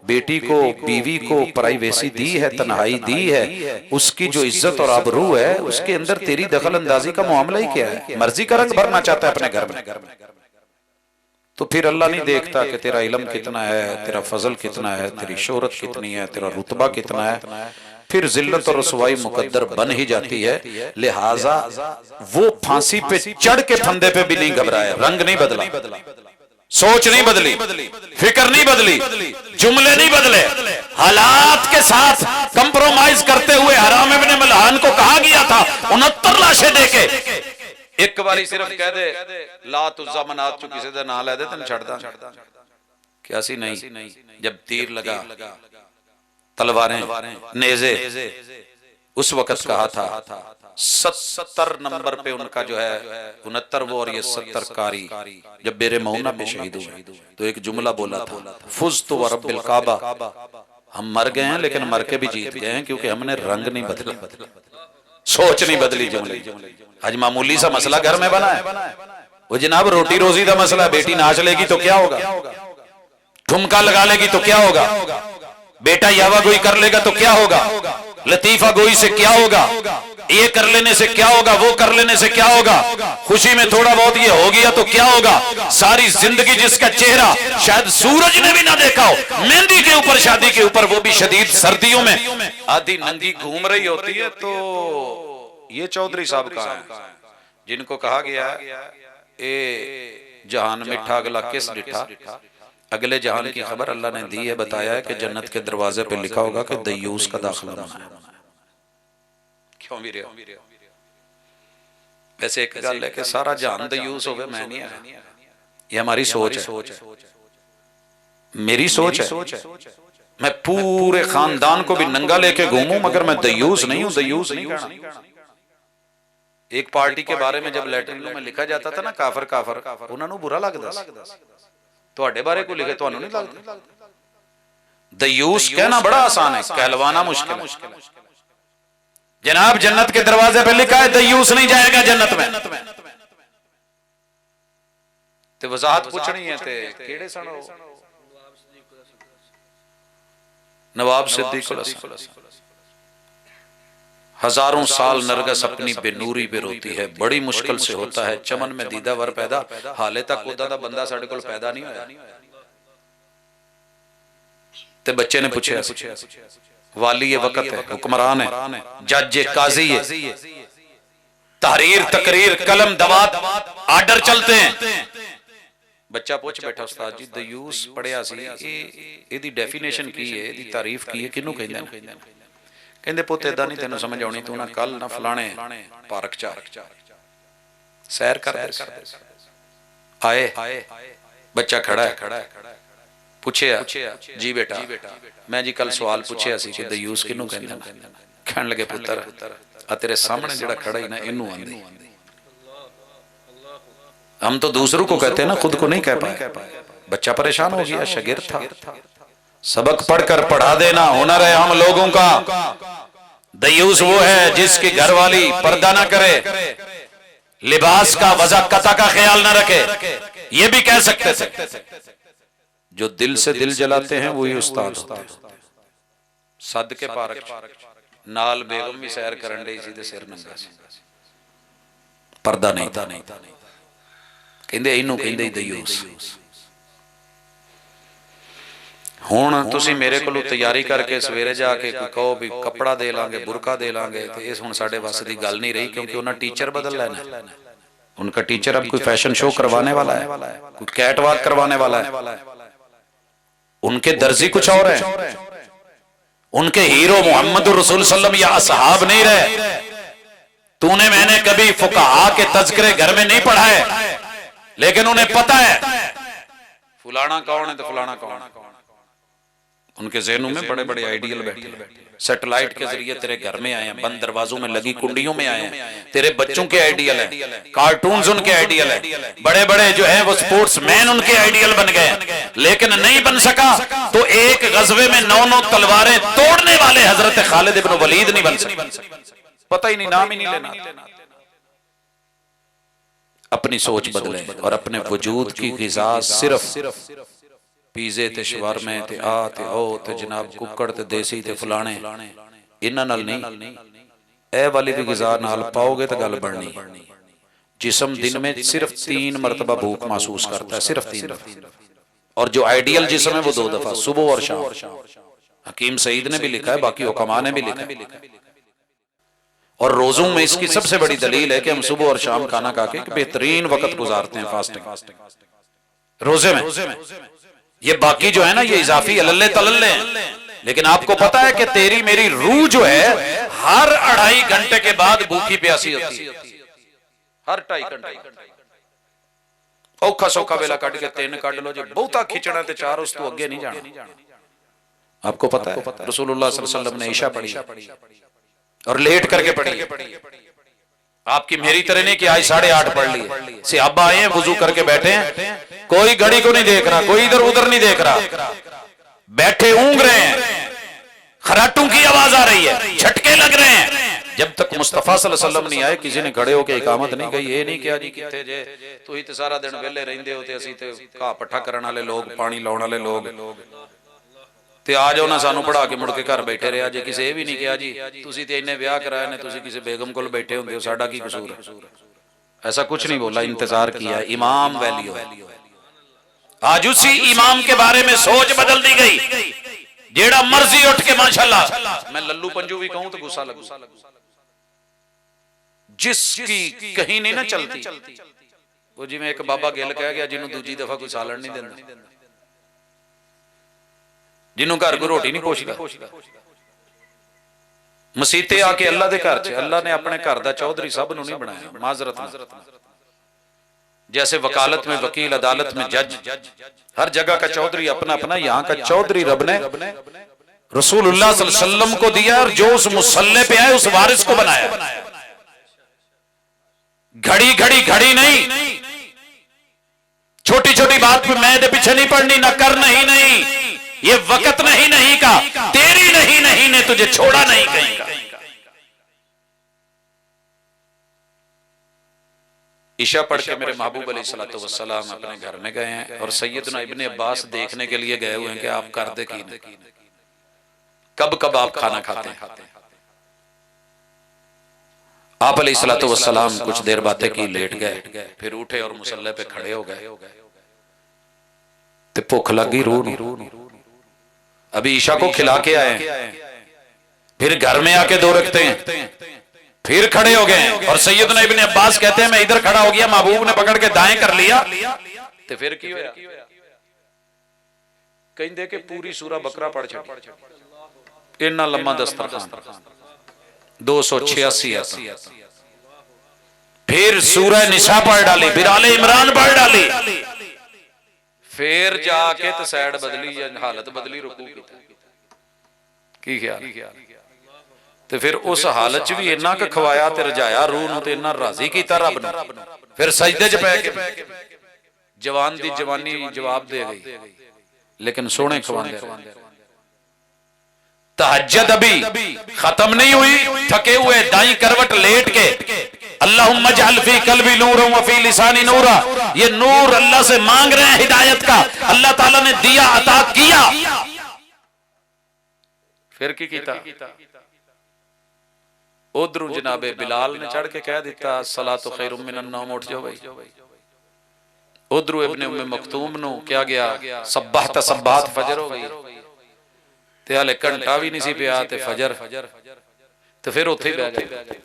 बेटी को, बीवी को प्राइवेसी दी है, तन्हाई दी है, उसकी जो इज्जत और आबरू है उसके अंदर तेरी दखल अंदाजी का मामला ही क्या है? मर्जी का रंग भरना चाहता है अपने घर में, तो फिर अल्लाह नहीं देखता कि तेरा इल्म कितना है, तेरा फजल कितना है, तेरी शोहरत कितनी है, तेरा रुतबा कितना है, फिर जिल्लत और रसवाई मुकद्दर बन ही जाती है। लिहाजा वो फांसी पे चढ़ के फंदे पे भी नहीं घबराया, रंग नहीं बदला, सोच नहीं बदली, फिक्र नहीं बदली, जुमले नहीं बदले, हालात के साथ कंप्रोमाइज करते हुए हराम इब्न मलहान को कहा गया था 69 लाशें देके एक बारी सिर्फ कह दे ला तुज़्ज़ा मनात चु किसी दा नाम ले दे तेन छड़ दा, क्या सी नहीं। जब तीर लगा, तलवारें, नेज़े, उस वक्त कहा था 70 नंबर पे उनका जो है 69 वो और ये 70 कारी जब बेरे मऊना पे शहीद हुए तो एक जुमला बोला था, फुज़्तु व रब्बिल काबा, हम मर गए हैं लेकिन मर के भी जीत गए हैं क्योंकि हमने रंग नहीं बदला, सोच नहीं बदली। जुमले आज मामूली सा मसला घर में बना है, वो जनाब रोटी रोजी का मसला, बेटी नाच लेगी तो क्या होगा, ठुमका लगा लेगी तो क्या होगा, बेटा यावा गोई कर लेगा तो क्या होगा, लतीफा गोई से क्या होगा, ये कर लेने से क्या होगा, वो कर लेने से क्या होगा, खुशी में थोड़ा बहुत ये हो गया तो क्या होगा। सारी जिंदगी जिसका चेहरा शायद सूरज ने भी ना देखा हो, मेहंदी के ऊपर, शादी के ऊपर, वो भी शदीद सर्दियों में आधी नंगी घूम रही होती है। तो ये चौधरी साहब कहाँ है जिनको कहा गया ए जहान मिठा अगला किस डिठा। अगले जहान की खबर अल्लाह ने दी है, बताया है कि जन्नत के दरवाजे पे लिखा होगा कि दयूस का दाखिला मना है। क्यों भी रहे हो? वैसे एक गल है कि सारा जहान दयूस हो गया, मैं नहीं आया। ये हमारी सोच है, मेरी सोच है। मैं पूरे खानदान को भी नंगा लेके घूमूं मगर मैं दयूस नहीं हूं। दयूस नहीं कहना। एक पार्टी के बारे में जब लैटरिनों में लिखा जाता था ना काफर काफर, उन्होंने बुरा लगता ਤੁਹਾਡੇ बारे को लिखे, ਤੁਹਾਨੂੰ नहीं लगता। दयूस कहना बड़ा आसान है, कहलवाना मुश्किल है। जनाब जन्नत के दरवाजे पे लिखा है दयूस नहीं जाएगा जन्नत में। ते वजाहत पूछनी है ते केड़े सन नवाब सिद्दीक उल हसन। हजारों साल नरगस अपनी बेनूरी पे रोती है, बड़ी मुश्किल से होता है चमन में दीदा वर पैदा। हाले तक उदा दा बंदा साडे कोल पैदा नहीं होया। ते बच्चे ने पूछा, वाली ये वक्त है, हुक्मरान है, जज है, काजी है, तहरीर तकरीर कलम दवात आर्डर चलते हैं। बच्चा पूछ बैठा उस्ताद जी दयूस पढ़िया सी, इहदी डेफिनेशन की है, इहदी तारीफ की है, किनू कहंदे ने? कहंदे पुੱਤ इदां नहीं तेनू समझ आउणी, तू ना कल ना फलाने पार्क च सैर कर आए। बच्चा खड़ा है, पूछे जी बेटा मैं जी कल सवाल पूछे सी कि दयूस किनू कहंदे ने? कहण लगे पुत्र आ तेरे सामने जिहड़ा खड़ा ही ना इनू आंदी। हम तो दूसरों को कहते हैं ना, खुद को नहीं कह पाए। बच्चा परेशान हो गया, शागिर्द था। सबक पढ़कर पढ़ा देना हुनर है हम लोगों का। दयूस वो है जिसकी घरवाली पर्दा ना करे, लिबास का वज़ा कता का ख्याल ना रखे। ये भी कह सकते थे। जो दिल से दिल जलाते हैं वही उस्ताद होते हैं। सद के पार्क नाल बेगम भी सैर करन डई सी ते सिर नंगा सी, पर्दा नहीं था। कहंदे इनू कहंदे दयूस। हुण तुसी मेरे कोलों तैयारी करके सवेरे जाके कहो भी कपड़ा दे लांगे, बुरका दे लांगे, तो इस हुण साडे वास दी गल नहीं रही, क्योंकि उन्हें टीचर बदल लेना। उनका टीचर अब कोई फैशन शो करवाने वाला है, कोई कैट वॉक करवाने वाला है। उनके दर्जी कुछ और है, उनके हीरो मोहम्मद रसूल सल्लम या असहाब नहीं रहे। तूने मैंने कभी फुकहा के तज़किरे घर में नहीं पढ़ा है, लेकिन उन्हें पता है फुलाना कौन है तो फुलाना कौन है। उनके ज़हनों में बड़े बड़े आइडियल बैठे। सैटेलाइट के जरिए तेरे घर में आए हैं, बंद दरवाजों में लगी कुंडियों में आए हैं, तेरे बच्चों के आइडियल है, कार्टून्स उनके आइडियल है, बड़े बड़े जो है वो स्पोर्ट्समैन उनके आइडियल बन गए। लेकिन नहीं बन सका तो एक गज़वे में 9 तलवारें तोड़ने वाले हजरत खालिद इब्न वलीद नहीं बन सके। पता ही नहीं, नाम ही नहीं लेना। अपनी सोच बदले और अपने वजूद की ग़िज़ा सिर्फ पीजे ते शवारमे ते आ ते ओ ते जनाब कुकड़ ते देसी ते फलाने इन्हां नाल नहीं, ए वाली भी ग़िज़ा नाल पाओगे तो गल बननी। जिस्म दिन में सिर्फ 3 मरतबा भूख महसूस करता है, सिर्फ 3 दफा। और जो आइडियल जिस्म है वो 2 दफा, सुबह और शाम। हकीम सईद ने भी लिखा है, बाकी हुक्मा ने भी लिखा है। और रोजों में इसकी सबसे बड़ी दलील है कि हम सुबह और शाम खाना खा के बेहतरीन वक्त गुजारते हैं फास्टिंग रोजे में। ये बाकी जो है ना ये इजाफी अल्ले तलल्ले हैं। लेकिन आपको पता है कि तेरी मेरी रूह जो है हर 2.5 घंटे के बाद भूखी प्यासी होती है। हर 2.5 घंटे औखा सौखा वेला कट के 3 कट लो, जो बहुता खिंचना ते 4 उस तो अगे नहीं जाना। आपको पता है रसूलुल्लाह सल्लल्लाहु अलैहि वसल्लम ने ईशा पढ़ी और लेट करके पढ़ी। आपकी मेरी तरह नहीं कि आज 8:30 पढ़ ली। सहाबा आए हैं, वुजू करके बैठे हैं, कोई घड़ी को नहीं देख रहा, कोई इधर उधर नहीं देख रहा, बैठे ऊंघ रहे हैं, खराटों की आवाज आ रही है, झटके लग रहे हैं। जब तक मुस्तफा सल्लल्लाहु अलैहि वसल्लम नहीं आए किसी ने खड़े होकर इकामत नहीं कही। ये नहीं किया जी किथे जे तू ही तो सारा दिन वेले रहिंदे हो ते असीं ते घाह पट्ठा करन वाले लोग, पानी लाउण वाले लोग। ਤੇ ਆ ਜਾਓ ਨਾ ਸਾਨੂੰ ਪੜਾ ਕੇ ਮੁੜ ਕੇ ਘਰ ਬੈਠੇ ਰਿਹਾ ਜੇ। ਕਿਸੇ ਇਹ ਵੀ ਨਹੀਂ ਕਿਹਾ ਜੀ ਤੁਸੀਂ ਤੇ ਇੰਨੇ ਵਿਆਹ ਕਰਾਏ ਨੇ, ਤੁਸੀਂ ਕਿਸੇ बेगम ਕੋਲ बैठे ਹੁੰਦੇ ਹੋ, ਸਾਡਾ ਕੀ कसूर है? ऐसा कुछ नहीं बोला, इंतजार किया। इमाम वैल्यू है। आज उसी इमाम के बारे में सोच बदल दी गई। जेड़ा मर्जी उठ के माशाल्लाह, मैं लल्लू पंजू भी कहूं तो गुस्सा लगू, जिसकी कहीं नहीं ना चलती वो जिवें एक बाबा गिल कह गया जिन्हों दूजी दफा कोई सालन नहीं देता, जिन्हों घर कोई रोटी नहीं पोछदा। मसीते आके अल्लाह दे घर च अल्लाह ने अपने घर दा चौधरी सब नूं नहीं बनाया, माजरत नाल। जैसे वकालत में वकील, अदालत में जज, हर जगह का चौधरी अपना अपना, यहाँ का चौधरी रब ने रसूलुल्लाह सल्लल्लाहु अलैहि वसल्लम को दिया और जो उस मुसल्ले पे आए उस वारिस को बनाया। घड़ी घड़ी घड़ी नहीं, छोटी छोटी बात पे मैं दे पीछे नहीं पड़नी, ना कर नहीं, ये वक्त नहीं का, तेरी नहीं ने तुझे छोड़ा नहीं कहीं का। ईशा पढ़ के मेरे महबूब अलैहिस्सलातु वस्सलाम अपने घर में गए हैं और सैयदना इब्ने अब्बास देखने के लिए गए हुए हैं कि आप करते की नहीं, कब कब आप खाना खाते हैं। आप अलैहिस्सलातु वस्सलाम कुछ देर बातें की, लेट गए, फिर उठे और मुसल्ले पे खड़े हो गए। तो भूख लगी, रूह अभी ईशा को खिला के आए, फिर घर में आके दो रखते हैं, फिर खड़े हो गए। और सैयदना इब्ने अब्बास कहते हैं मैं इधर खड़ा हो गया, महबूब ने पकड़ के दाएं कर लिया, तो फिर की होया? कहंदे कि पूरी सूरा बकरा पढ़ छड़ी, इन्ना लम्मा दस्तरखान 286 फिर सूरह निसा पढ़ डाली, फिर आले इमरान पढ़ डाली, फिर जाके तो सैड बदली, हालत बदली, रुकू की ख्याल। तो फिर उस हालत च भी इन्ना क खवाया ते रजाया रूह नूं ते इन्ना राजी कीता रब ने। फिर सजदे च पै के जवान दी जवानी जवाब दे गई, लेकिन सोहणे खवांदे। तहज्जुद अभी खत्म नहीं हुई, थके हुए दाई करवट लेट के अल्लाहुम्मा जअल फी कल्बी नूरन व फी लिसानी नूरा, ये नूर अल्लाह से मांग रहे हैं हिदायत का, अल्लाह ताला ने दिया, अता किया। फिर की कीता? उधरों जनाबे बिलाल ने चढ़ के कह दिता सलातु खैरुम मिनन नौम, उठ जाओ भाई। उधरों इब्ने उम्मे मखतूम नु क्या गया, सब्बाहत सब्बात फजर हो गई, ते हाले घंटा भी नहीं सी पिया ते फजर। तो फिर उत्थे ही बैठ गए।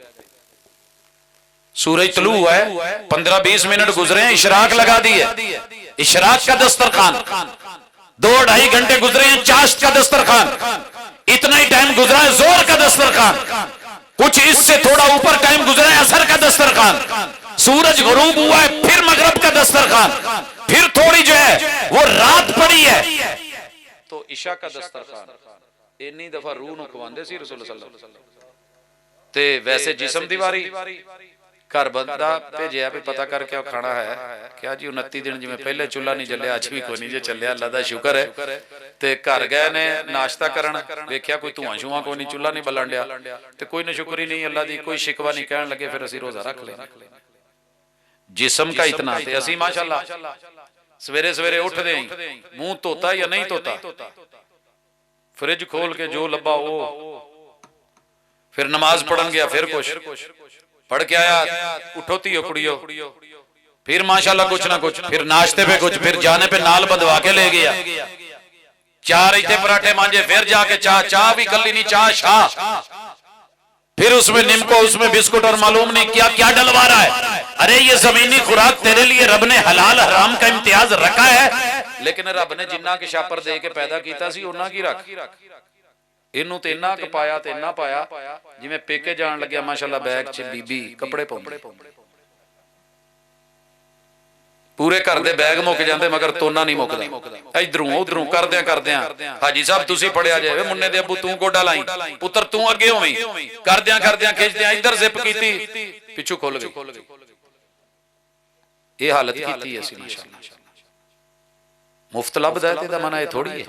सूरज तलू हुआ है, 15-20 मिनट गुजरे हैं, इशराक लगा दी है, इशराक का दस्तरखान। 2-2.5 घंटे गुजरे हैं, चाश्त का दस्तरखान। इतना ही टाइम गुजरा है जोर का दस्तरखान। कुछ इससे थोड़ा ऊपर टाइम गुजरा है असर का दस्तरखान। सूरज गुरूब हुआ है, फिर मगरब का दस्तरखान, फिर थोड़ी जो है वो रात पड़ी है, तो इशा का दस्तरखान। इन्नी दफा रूह नूं खवांदे सी रसूल सल्लल्लाहु अलैहि वसल्लम। ते वैसे जिस्म दी वारी, घर बंदा भेजिया भी पता करके खाना है क्या जी। 29 दिन जिवें पहले चुल्हा नहीं जलिया, अज भी कोई नहीं जे चलिया, अल्लाह दा शुक्र है। ते घर गए ने नाश्ता करन, वेख्या कोई धुआं शुआं कोई नहीं, चुल्हा नहीं बलन दिया, ते कोई नशुक्री नहीं अल्लाह दी, कोई शिकवा नहीं। कहन लगे फिर असीं रोजा रख लेना। जिस्म का इतना, ते असीं माशाअल्लाह सवेरे सवेरे उठदे मुंह धोता या नहीं धोता, फ्रिज खोल के जो लब्बा वो, फिर नमाज पढ़न गया, फिर कुछ पढ़ के आया, उठो तियो कुड़ियो, फिर माशाल्लाह कुछ ना कुछ, फिर नाश्ते पे कुछ, फिर जाने पे नाल बंधवा के ले गया, 4 इतने पराठे मांजे, फिर जाके चाह भी कल नहीं, चाह शाह, फिर उसमें निम्को, उसमें बिस्कुट और मालूम नहीं क्या क्या डलवा रहा है। अरे ये जमीनी खुराक तेरे लिए रब ने हलाल हराम का इम्तियाज रखा है, लेकिन रब ने जिन्ना के शापर दे के पैदा किया सी उन्ना की रख, इनू तो इन्ना क पाया ते इन्ना पाया जिवें पेके जान लग्या माशाल्लाह बैग च बीबी कपड़े पाउंदे, पूरे घर दे बैग मुक जाते मगर तोना नहीं मुकदा। इधरों उधरों करदियां करदियां हाजी साहब तुसीं पढ़िया जाए, मुन्ने दे अब्बू तू गोडा लाई, पुत्र तू अगे होवीं, करदियां करदियां खिचदियां इधर जिप कीती, पिछू खुल गई। ये हालत कीती असीं माशाअल्लाह। मुफ्त लभदा है ते दा मना ये थोड़ी है।